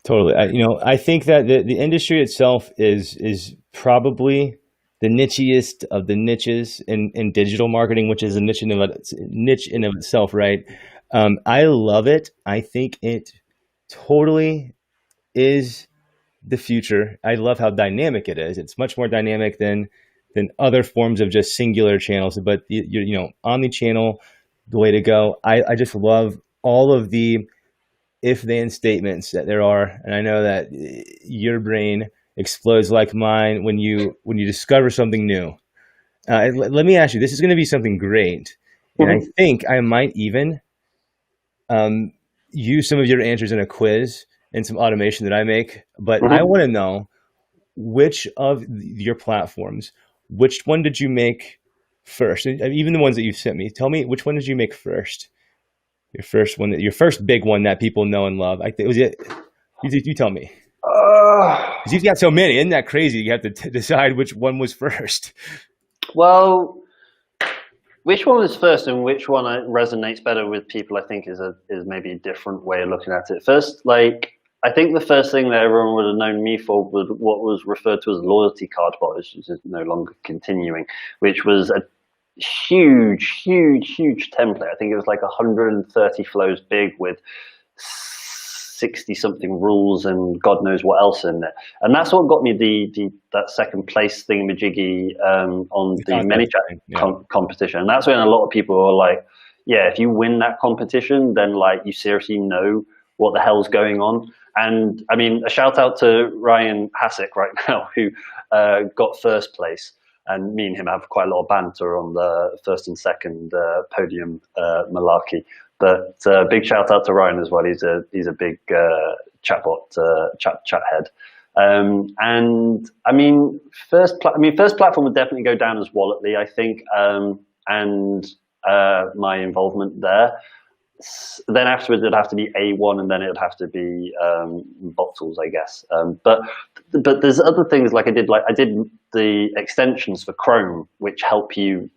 Totally. I think that the industry itself is probably the nichiest of the niches in digital marketing, which is a niche in of itself, right? I love it. I think it totally is the future. I love how dynamic it is. It's much more dynamic than other forms of just singular channels, but omni-channel, the way to go. I just love all of the if-then statements that there are. And I know that your brain explodes like mine when you discover something new. Let me ask you, this is going to be something great. And I think I might even use some of your answers in a quiz and some automation that I make. But I want to know, which of your platforms, which one did you make first? Even the ones that you sent me, tell me, which one did you make first? Your first one, your first big one that people know and love. Was it? You tell me. Because you've got so many, isn't that crazy? You have to decide which one was first. Well, which one was first and which one resonates better with people, I think, is maybe a different way of looking at it. First, I think the first thing that everyone would have known me for was what was referred to as loyalty card bot, which is no longer continuing, which was a huge template. I think it was like 130 flows big with 60 something rules and God knows what else in there. And that's what got me that second place thingamajiggy on the ManyChat competition. And that's when a lot of people were like, yeah, if you win that competition, then like you seriously know what the hell's going on. And I mean, a shout out to Ryan Hassick right now, who got first place. And me and him have quite a lot of banter on the first and second podium malarkey. But big shout out to Ryan as well. He's a big chatbot chat head. And I mean, first platform would definitely go down as Walletly, I think, and my involvement there. Then afterwards it'd have to be A1, and then it'd have to be Bottles, I guess. But there's other things I did the extensions for Chrome, which help you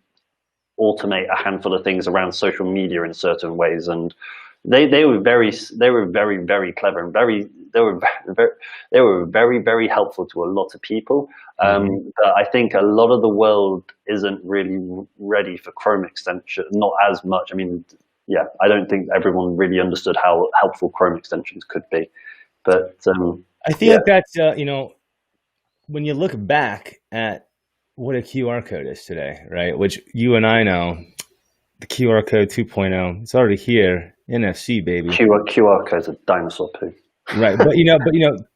automate a handful of things around social media in certain ways, and they were very clever and they were very helpful to a lot of people. But I think a lot of the world isn't really ready for Chrome extension, not as much. I mean, yeah, I don't think everyone really understood how helpful Chrome extensions could be. But I think that's when you look back at what a QR code is today, right? Which you and I know, the QR code 2.0, it's already here. NFC, baby. QR code's a dinosaur poo. Right, but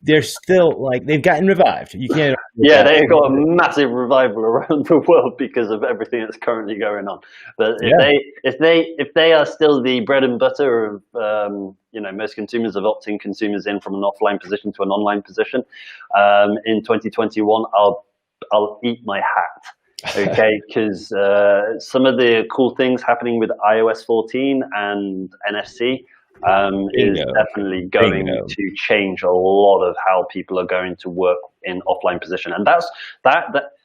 they're still like they've gotten revived. You can't. Yeah, they've got a massive revival around the world because of everything that's currently going on. But if they are still the bread and butter of most consumers, of opting consumers in from an offline position to an online position, in 2021, I'll eat my hat. Okay, because some of the cool things happening with iOS 14 and NFC. Is definitely going to change a lot of how people are going to work in offline position, and that's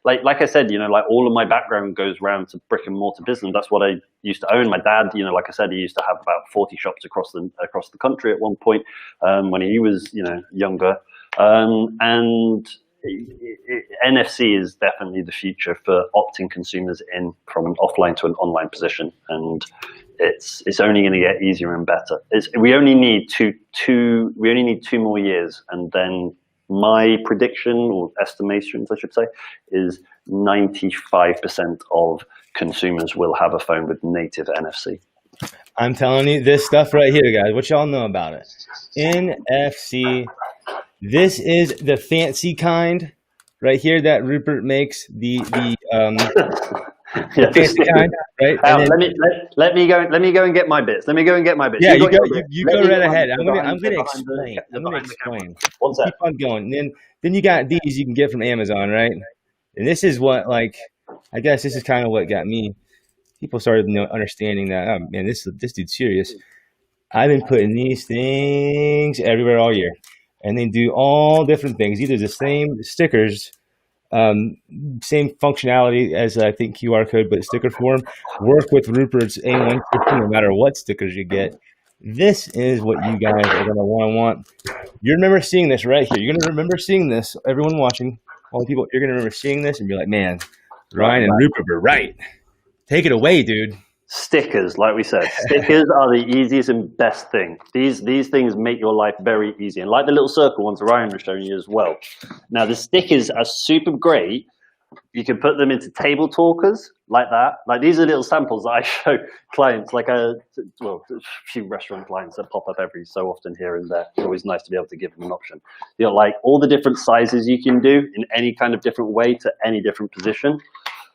like I said, like all of my background goes around to brick and mortar business. That's what I used to own. My dad, like I said, he used to have about 40 shops across the country at one point when he was younger, and NFC is definitely the future for opting consumers in from an offline to an online position, and it's only going to get easier and better. We only need two more years, and then my prediction or estimations, I should say, is 95% of consumers will have a phone with native NFC. I'm telling you, this stuff right here, guys. What y'all know about it? NFC. This is the fancy kind right here that Rupert makes. The fancy kind, right? Let me go and get my bits. Yeah, you go right ahead. I'm gonna explain. Keep on going. Then you got these you can get from Amazon, right? And this is what, I guess this is kind of what got me. People started understanding that, oh man, this dude's serious. I've been putting these things everywhere all year, and they do all different things. Either the same stickers, same functionality as I think QR code, but sticker form. Work with Rupert's A1 no matter what stickers you get. This is what you guys are gonna want. You remember seeing this right here. You're gonna remember seeing this. Everyone watching, all the people, you're gonna remember seeing this and be like, man, Ryan and Rupert were right. Take it away, dude. Stickers, like we said, stickers are the easiest and best thing. These things make your life very easy, and like the little circle ones Ryan was showing you as well. Now the stickers are super great. You can put them into table talkers like that. Like these are little samples that I show clients, a few restaurant clients that pop up every so often here and there. It's always nice to be able to give them an option. Like all the different sizes you can do in any kind of different way to any different position.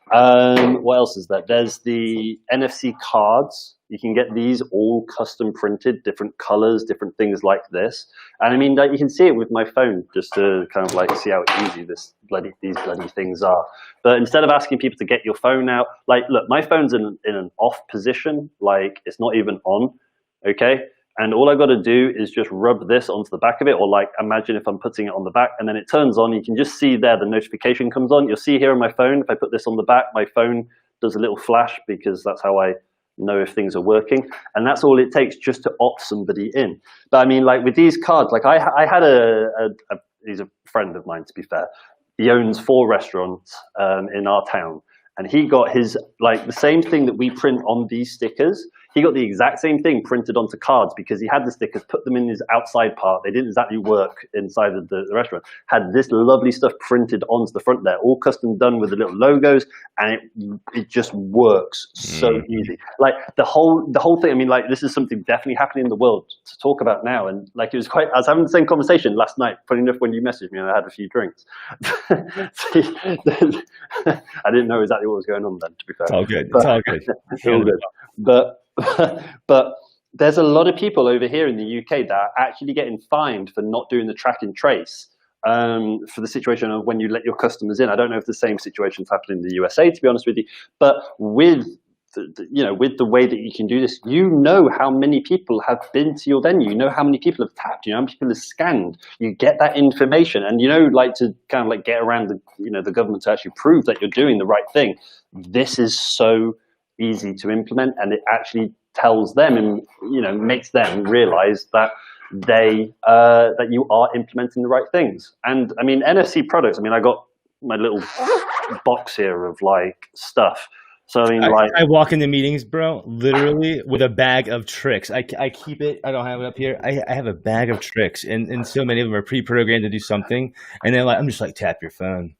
What else is there? There's the NFC cards. You can get these all custom printed, different colors, different things like this. And I mean, you can see it with my phone, just to kind of see how easy these bloody things are. But instead of asking people to get your phone out, look, my phone's in an off position, it's not even on, okay? And all I got to do is just rub this onto the back of it, or imagine if I'm putting it on the back and then it turns on. You can just see there the notification comes on. You'll see here on my phone, if I put this on the back, my phone does a little flash because that's how I know if things are working. And that's all it takes just to opt somebody in. But I mean, with these cards, I had he's a friend of mine, to be fair. He owns 4 restaurants in our town. And he got his, the same thing that we print on these stickers. He got the exact same thing printed onto cards because he had the stickers, put them in his outside part. They didn't exactly work inside of the restaurant. Had this lovely stuff printed onto the front there, all custom done with the little logos, and it just works so easy. The whole thing. I mean, this is something definitely happening in the world to talk about now. And it was quite. I was having the same conversation last night. Funny enough, when you messaged me, and I had a few drinks. I didn't know exactly what was going on then. To be fair, it's all good. It's all good. It's all good. But there's a lot of people over here in the UK that are actually getting fined for not doing the track and trace for the situation of when you let your customers in. I don't know if the same situation's happening in the USA, to be honest with you, but with the way that you can do this, how many people have been to your venue, how many people have tapped, how many people have scanned. You get that information, and to kind of get around the government to actually prove that you're doing the right thing. This is so easy to implement, and it actually tells them and makes them realize that that you are implementing the right things. And I mean, NFC products, I got my little box here of stuff. So I mean, I, like, I walk into meetings, bro, literally with a bag of tricks. I keep it. I don't have it up here. I have a bag of tricks, and so many of them are pre-programmed to do something. And then like I'm just like tap your phone,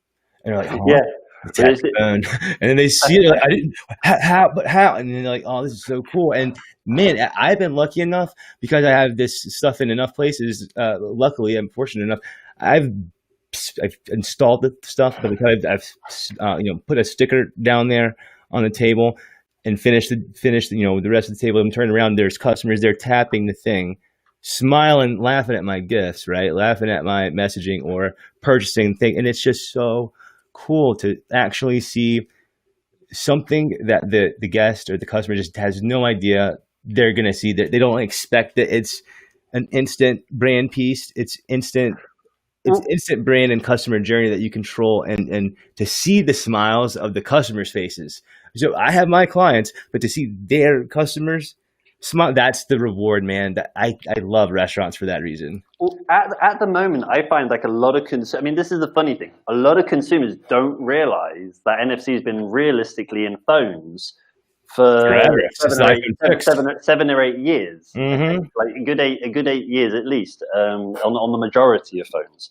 and they're like, huh? yeah, You but tap your phone, and then they see it. Like, I didn't. How? But how? And then they're like, oh, this is so cool. And man, I've been lucky enough because I have this stuff in enough places. Luckily, I'm fortunate enough. I've I've installed the stuff, but I've put a sticker down there on the table and finished the rest of the table. I'm turning around. There's customers. They're tapping the thing, smiling, laughing at my gifts, right? Laughing at my messaging or purchasing thing, and it's just so cool to actually see something that the guest or the customer just has no idea they're gonna see, that they don't expect that it's an instant brand piece. It's instant brand and customer journey that you control, and to see the smiles of the customers' faces. So I have my clients, but to see their customers smile, that's the reward, man. That I love restaurants for that reason. well, at the moment, I find like a lot of I mean, this is the funny thing. A lot of consumers don't realize that NFC has been realistically in phones for Forever. It's seven the or iPhone 6. 7 or 8 years. Okay? Mm-hmm. Like a good 8 years at least on the majority of phones.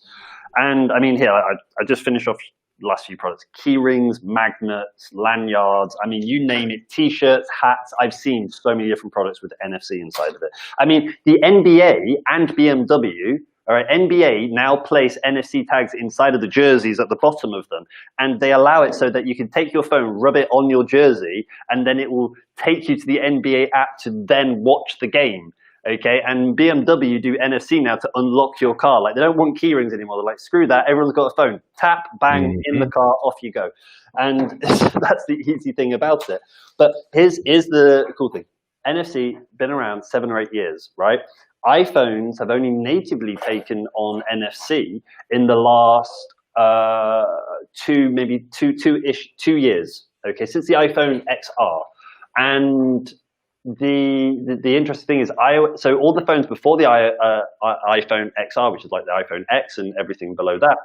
And I mean, here I just finished off the last few products: key rings, magnets, lanyards. I mean, you name it, t-shirts, hats. I've seen so many different products with NFC inside of it. I mean, the NBA and BMW. All right, NBA now place NFC tags inside of the jerseys at the bottom of them, and they allow it so that you can take your phone, rub it on your jersey, and then it will take you to the NBA app to then watch the game. Okay, and BMW do NFC now to unlock your car. Like, they don't want key rings anymore. They're like, screw that. Everyone's got a phone. Tap, bang, in the car, off you go. And that's the easy thing about it. But here's the cool thing. NFC been around 7 or 8 years, right? iPhones have only natively taken on NFC in the last two years. Okay, since the iPhone XR. And the interesting thing is, so all the phones before the iPhone XR, which is like the iPhone X and everything below that,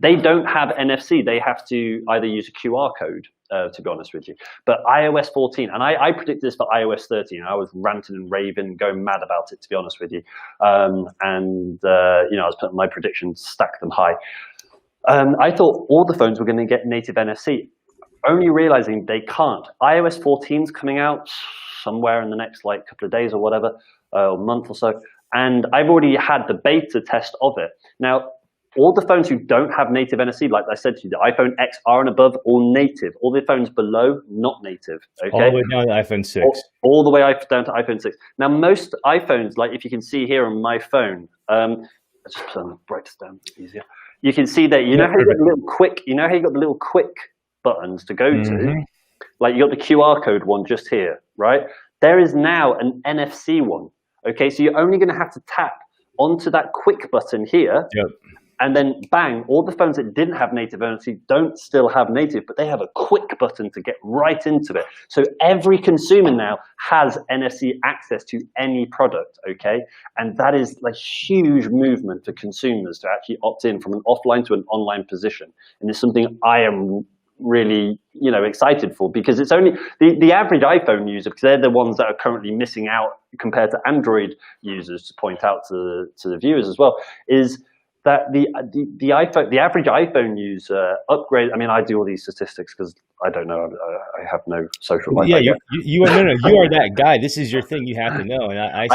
they don't have NFC. They have to either use a QR code, to be honest with you. But iOS 14, and I predicted this for iOS 13. I was ranting and raving, going mad about it, to be honest with you. I was putting my predictions, stack them high. I thought all the phones were going to get native NFC. Only realizing they can't. iOS 14 is coming out somewhere in the next like couple of days or whatever, or month or so. And I've already had the beta test of it. Now, all the phones who don't have native NFC, like I said to you, the iPhone XR and above, all native. All the phones below, not native. Okay? All the way down to iPhone 6. All the way down to iPhone 6. Now, most iPhones, like if you can see here on my phone, let's just put the brightest down, easier. You can see that, you know how you got the little quick buttons to go to, like you got the QR code one just here, right? There is now an NFC one. Okay, so you're only going to have to tap onto that quick button here, and then bang, all the phones that didn't have native NFC don't still have native, but they have a quick button to get right into it. So every consumer now has NFC access to any product, okay? And that is a huge movement for consumers to actually opt in from an offline to an online position. And it's something I am really excited for, because it's only the average iPhone user, because they're the ones that are currently missing out compared to Android users, to point out to the viewers as well, is that the average iPhone user upgrade. I mean, I do all these statistics because I don't know. I have no social life. Yeah, you are that guy. This is your thing. You have to know, and I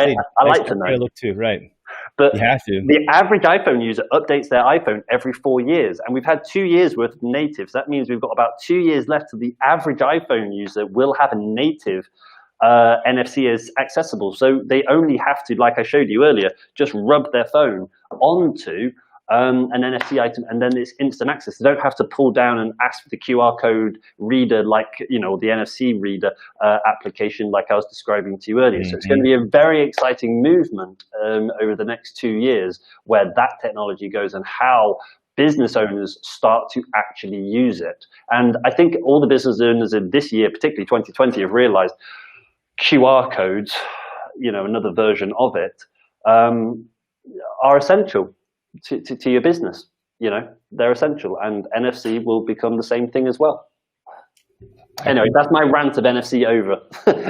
like to know. I look too, right? But you have to. The average iPhone user updates their iPhone every 4 years, and we've had 2 years worth of natives. That means we've got about 2 years left till the average iPhone user will have a native NFC as accessible. So they only have to, like I showed you earlier, just rub their phone onto an NFC item, and then it's instant access. They don't have to pull down and ask for the QR code reader, like the NFC reader application, like I was describing to you earlier. So it's going to be a very exciting movement over the next 2 years, where that technology goes and how business owners start to actually use it. And I think all the business owners in this year, particularly 2020, have realized QR codes, another version of it, are essential to your business. They're essential, and NFC will become the same thing as well. Anyway, that's my rant of NFC over.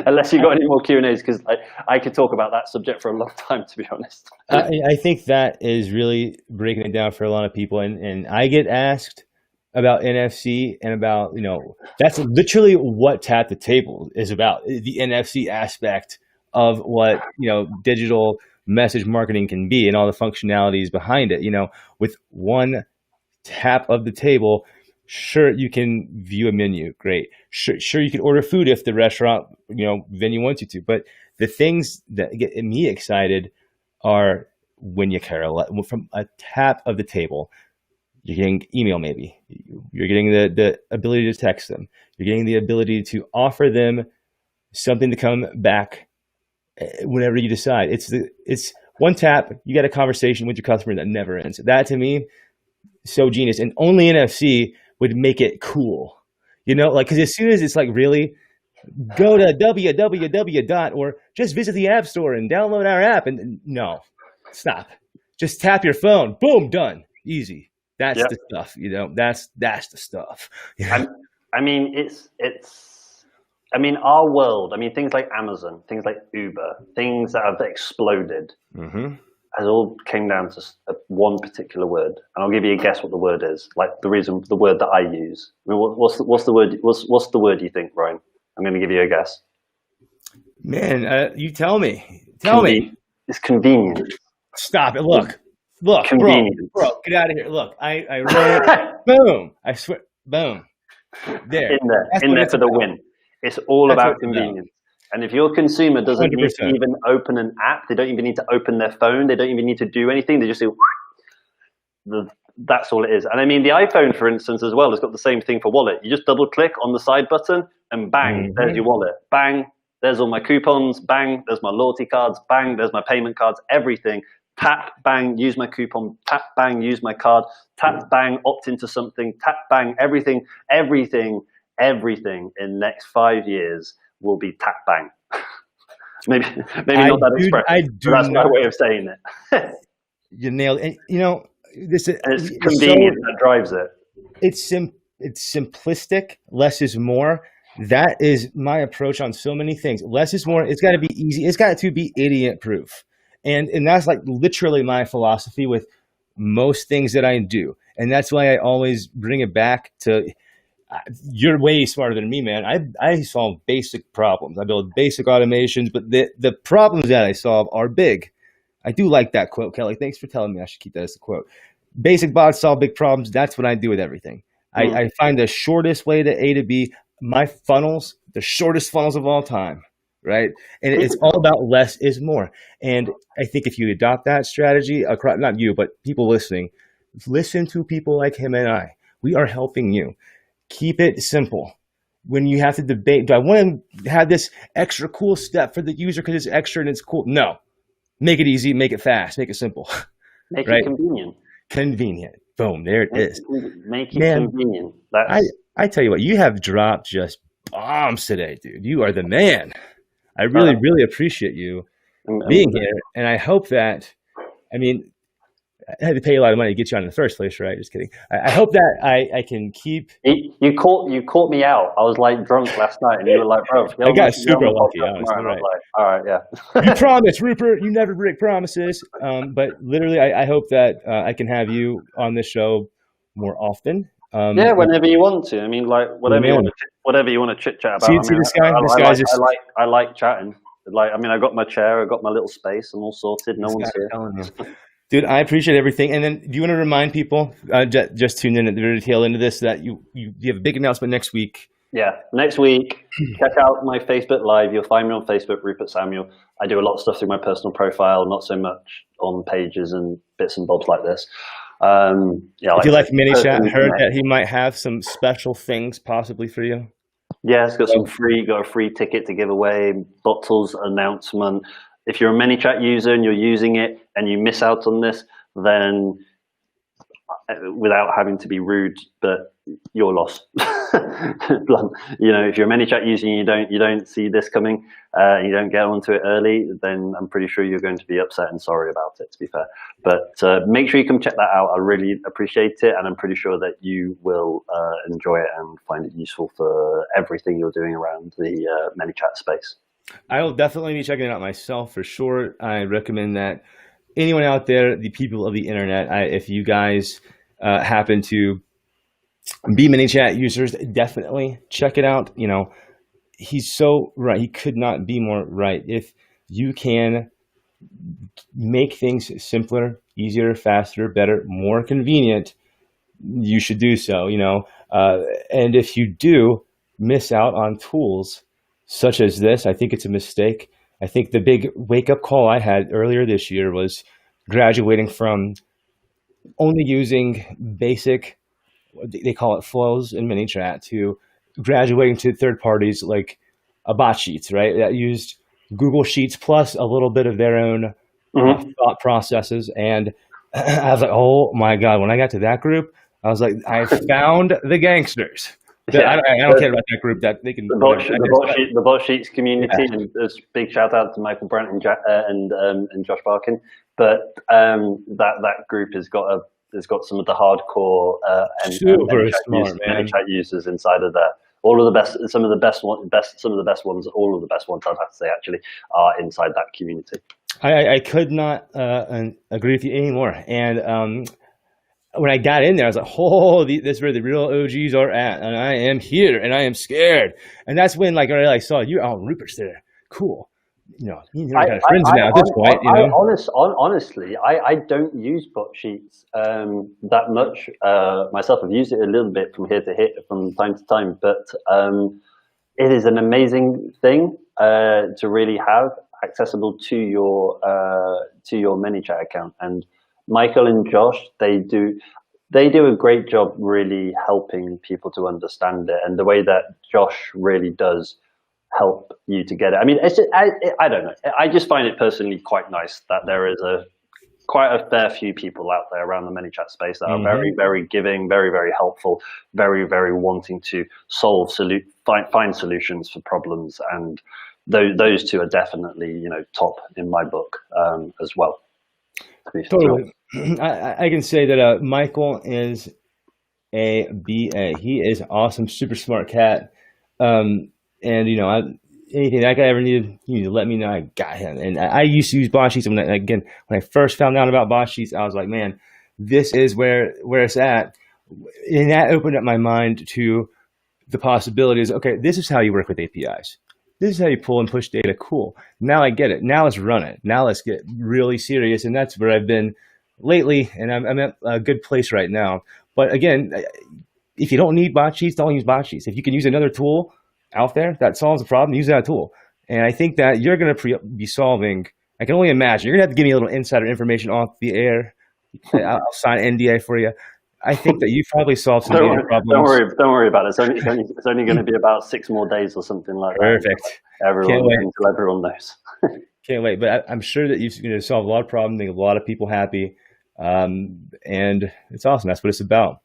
Unless you've got any more Q&As, because I could talk about that subject for a long time, to be honest. I think that is really breaking it down for a lot of people. And I get asked about NFC and about, that's literally what Tap the Table is about, the NFC aspect of what, digital message marketing can be and all the functionalities behind it. With one tap of the table, sure, you can view a menu. Great. Sure, you can order food if the restaurant, venue wants you to. But the things that get me excited are when you care from a tap of the table. You're getting email, maybe. You're getting the ability to text them. You're getting the ability to offer them something to come back whenever you decide. It's one tap. You got a conversation with your customer that never ends. That to me, so genius. And only NFC would make it cool. Because as soon as it's like, really, go to www. or just visit the app store and download our app. And no, stop. Just tap your phone. Boom, done. Easy. That's the stuff, that's the stuff. Yeah. I mean, our world, things like Amazon, things like Uber, things that have exploded, has all came down to one particular word. And I'll give you a guess what the word is. Like the word that I use. What's the word? What's the word you think, Ryan? I'm going to give you a guess. Man, you tell me. Tell me. It's convenient. Stop it. Look, bro, get out of here. Look, I wrote it. Boom. I swear. Boom. There. In there for the win. It's all about convenience. And if your consumer doesn't 100%. Need to even open an app, they don't even need to open their phone, they don't even need to do anything, they just say, that's all it is. And the iPhone, for instance, as well, has got the same thing for wallet. You just double click on the side button and bang, there's your wallet. Bang, there's all my coupons. Bang, there's my loyalty cards. Bang, there's my payment cards, everything. Tap, bang, use my coupon. Tap, bang, use my card. Tap, bang, opt into something. Tap, bang, everything in the next 5 years will be tap, bang. maybe not that expression, but that's my way of saying it. You nailed it. It's convenient that drives it. It's simplistic. Less is more. That is my approach on so many things. Less is more. It's got to be easy. It's got to be idiot proof. And that's like literally my philosophy with most things that I do. And that's why I always bring it back to, you're way smarter than me, man. I solve basic problems. I build basic automations, but the problems that I solve are big. I do like that quote, Kelly. Thanks for telling me I should keep that as a quote. Basic bots solve big problems. That's what I do with everything. I find the shortest way to A to B. My funnels, the shortest funnels of all time, right? And it's all about less is more. And I think if you adopt that strategy, not you, but people listening, listen to people like him and I. We are helping you. Keep it simple. When you have to debate, do I want to have this extra cool step for the user because it's extra and it's cool? No. Make it easy, make it fast, make it simple. Make it convenient. Convenient. Boom, there it is. Make it convenient. I tell you what, you have dropped just bombs today, dude. You are the man. I really, really appreciate you being here. And I hope that, I had to pay a lot of money to get you on in the first place, right? Just kidding. I hope that I can keep. You caught me out. I was like drunk last night, and you were like, "Bro, I got super lucky." Honestly, right? All right, yeah. You promised, Rupert. You never break promises. But literally, I hope that I can have you on this show more often. Yeah, whenever you want to. Whatever you want to chit chat about. See this guy. I like chatting. I got my chair. I got my little space. I'm all sorted. No one's here. Dude, I appreciate everything. And then do you want to remind people, just tuned in at the very tail end of this, that you have a big announcement next week? Yeah, next week, check out my Facebook Live. You'll find me on Facebook, Rupert Samuel. I do a lot of stuff through my personal profile, not so much on pages and bits and bobs like this. If you like ManyChat, heard that he might have some special things possibly for you. Yeah, it's got a free ticket to give away, bottles announcement. If you're a ManyChat user and you're using it and you miss out on this, then without having to be rude, but your loss. blunt. If you're a ManyChat user and you don't see this coming, you don't get onto it early, then I'm pretty sure you're going to be upset and sorry about it, to be fair. But make sure you come check that out. I really appreciate it, and I'm pretty sure that you will enjoy it and find it useful for everything you're doing around the ManyChat space. I will definitely be checking it out myself for sure. I recommend that anyone out there, the people of the internet, if you guys happen to be ManyChat users, definitely check it out. He's so right. He could not be more right. If you can make things simpler, easier, faster, better, more convenient, you should do so. And if you do miss out on tools such as this, I think it's a mistake. I think the big wake-up call I had earlier this year was graduating from only using basic, they call it flows in ManyChat, to graduating to third parties like a Bot Sheets, right? That used Google Sheets plus a little bit of their own thought processes. And I was like, oh my God, when I got to that group, I was like, I found the gangsters. I don't care about that group. That they can the Bot Sheets community, and a big shout out to Michael Brandt and Josh Barkin. But that group has got some of the hardcore ManyChat users inside of there. All of the best, some of the best ones, all of the best ones, I'd have to say, actually, are inside that community. I could not agree with you anymore. And when I got in there, I was like, oh, this is where the real OGs are at. And I am here, and I am scared. And that's when, I saw you, Rupert's there. Cool. You're kind of friends now at this point. Honestly, I don't use Bot Sheets that much myself. I've used it a little bit from here to here, from time to time, but it is an amazing thing to really have accessible to your ManyChat account. And Michael and Josh, they do a great job really helping people to understand it, and the way that Josh really does help you to get it. I mean, it's just, I don't know. I just find it personally quite nice that there is quite a fair few people out there around the ManyChat space that are very, very giving, very, very helpful, very, very wanting to find solutions for problems. And those two are definitely, top in my book as well. Totally. I can say that Michael is a BA. He is awesome, super smart cat. And anything that I ever need, you need to let me know. I got him. And I used to use Bot Sheets. When I first found out about Bot Sheets, I was like, man, this is where it's at. And that opened up my mind to the possibilities. Okay, this is how you work with APIs. This is how you pull and push data. Cool. Now I get it. Now let's run it. Now let's get really serious. And that's where I've been lately. And I'm at a good place right now. But again, if you don't need Bot Sheets, don't use Bot Sheets. If you can use another tool out there that solves the problem, use that tool. And I think that you're going to be solving, I can only imagine, you're going to have to give me a little insider information off the air. I'll sign NDA for you. I think that you probably solved some data problems. Don't worry about it. It's only going to be about 6 more days or something like that. Perfect. Everyone knows. Can't wait. But I'm sure that you're going to solve a lot of problems, make a lot of people happy. And it's awesome. That's what it's about.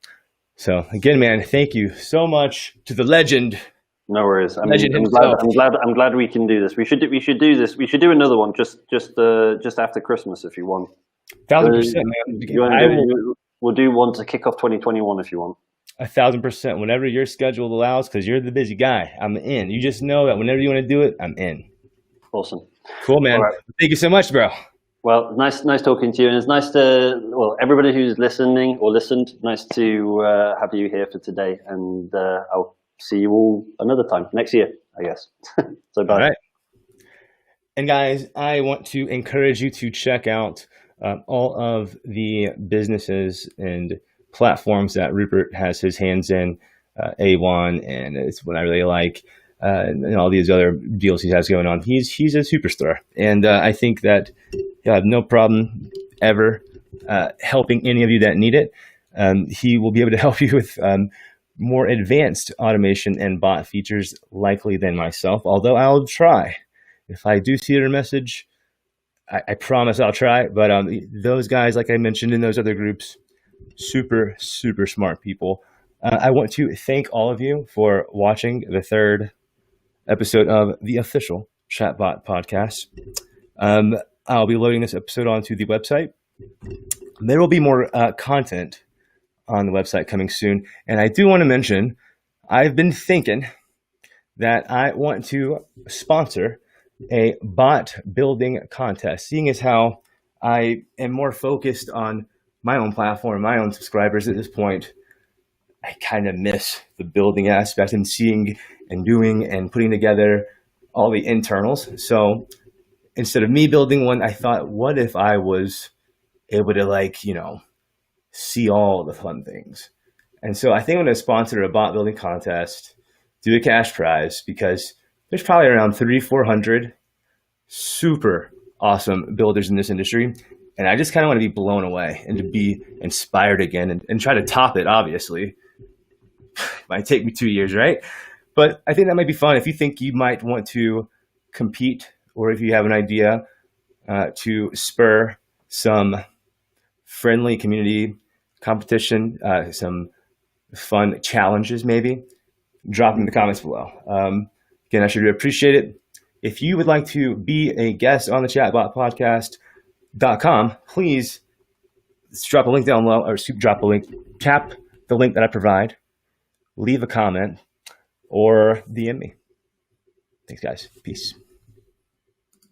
So again, man, thank you so much to the legend. No worries. I'm glad we can do this. We should do this. We should do another one just after Christmas if you want. 1,000%, man. We'll do one to kick off 2021 if you want. 1,000%. Whenever your schedule allows, because you're the busy guy, I'm in. You just know that whenever you want to do it, I'm in. Awesome. Cool, man. Right. Thank you so much, bro. Well, nice talking to you, and it's nice to everybody who's listening or listened. Nice to have you here for today, and I'll see you all another time next year, I guess. So bye. All right. And guys, I want to encourage you to check out all of the businesses and platforms that Rupert has his hands in, A1, and it's what I really like, and all these other deals he has going on. He's a superstar, and I think that he'll have no problem ever helping any of you that need it. He will be able to help you with more advanced automation and bot features likely than myself, although I'll try. If I do see your message, I promise I'll try. But those guys, like I mentioned in those other groups, super, super smart people. I want to thank all of you for watching the third episode of the official ChatBot Podcast. I'll be loading this episode onto the website. There will be more content on the website coming soon. And I do want to mention, I've been thinking that I want to sponsor a bot building contest, seeing as how I am more focused on my own platform, my own subscribers at this point. I kind of miss the building aspect and seeing and doing and putting together all the internals. So instead of me building one, I thought, what if I was able to see all the fun things? And so I think I'm going to sponsor a bot building contest, do a cash prize, because there's probably around 300-400 super awesome builders in this industry. And I just kind of want to be blown away and to be inspired again and try to top it, obviously. Might take me 2 years, right? But I think that might be fun. If you think you might want to compete, or if you have an idea to spur some friendly community competition, some fun challenges maybe, drop them in the comments below. Again, I sure do appreciate it. If you would like to be a guest on the chatbotpodcast.com, please drop a link down below, or tap the link that I provide, leave a comment, or DM me. Thanks, guys. Peace.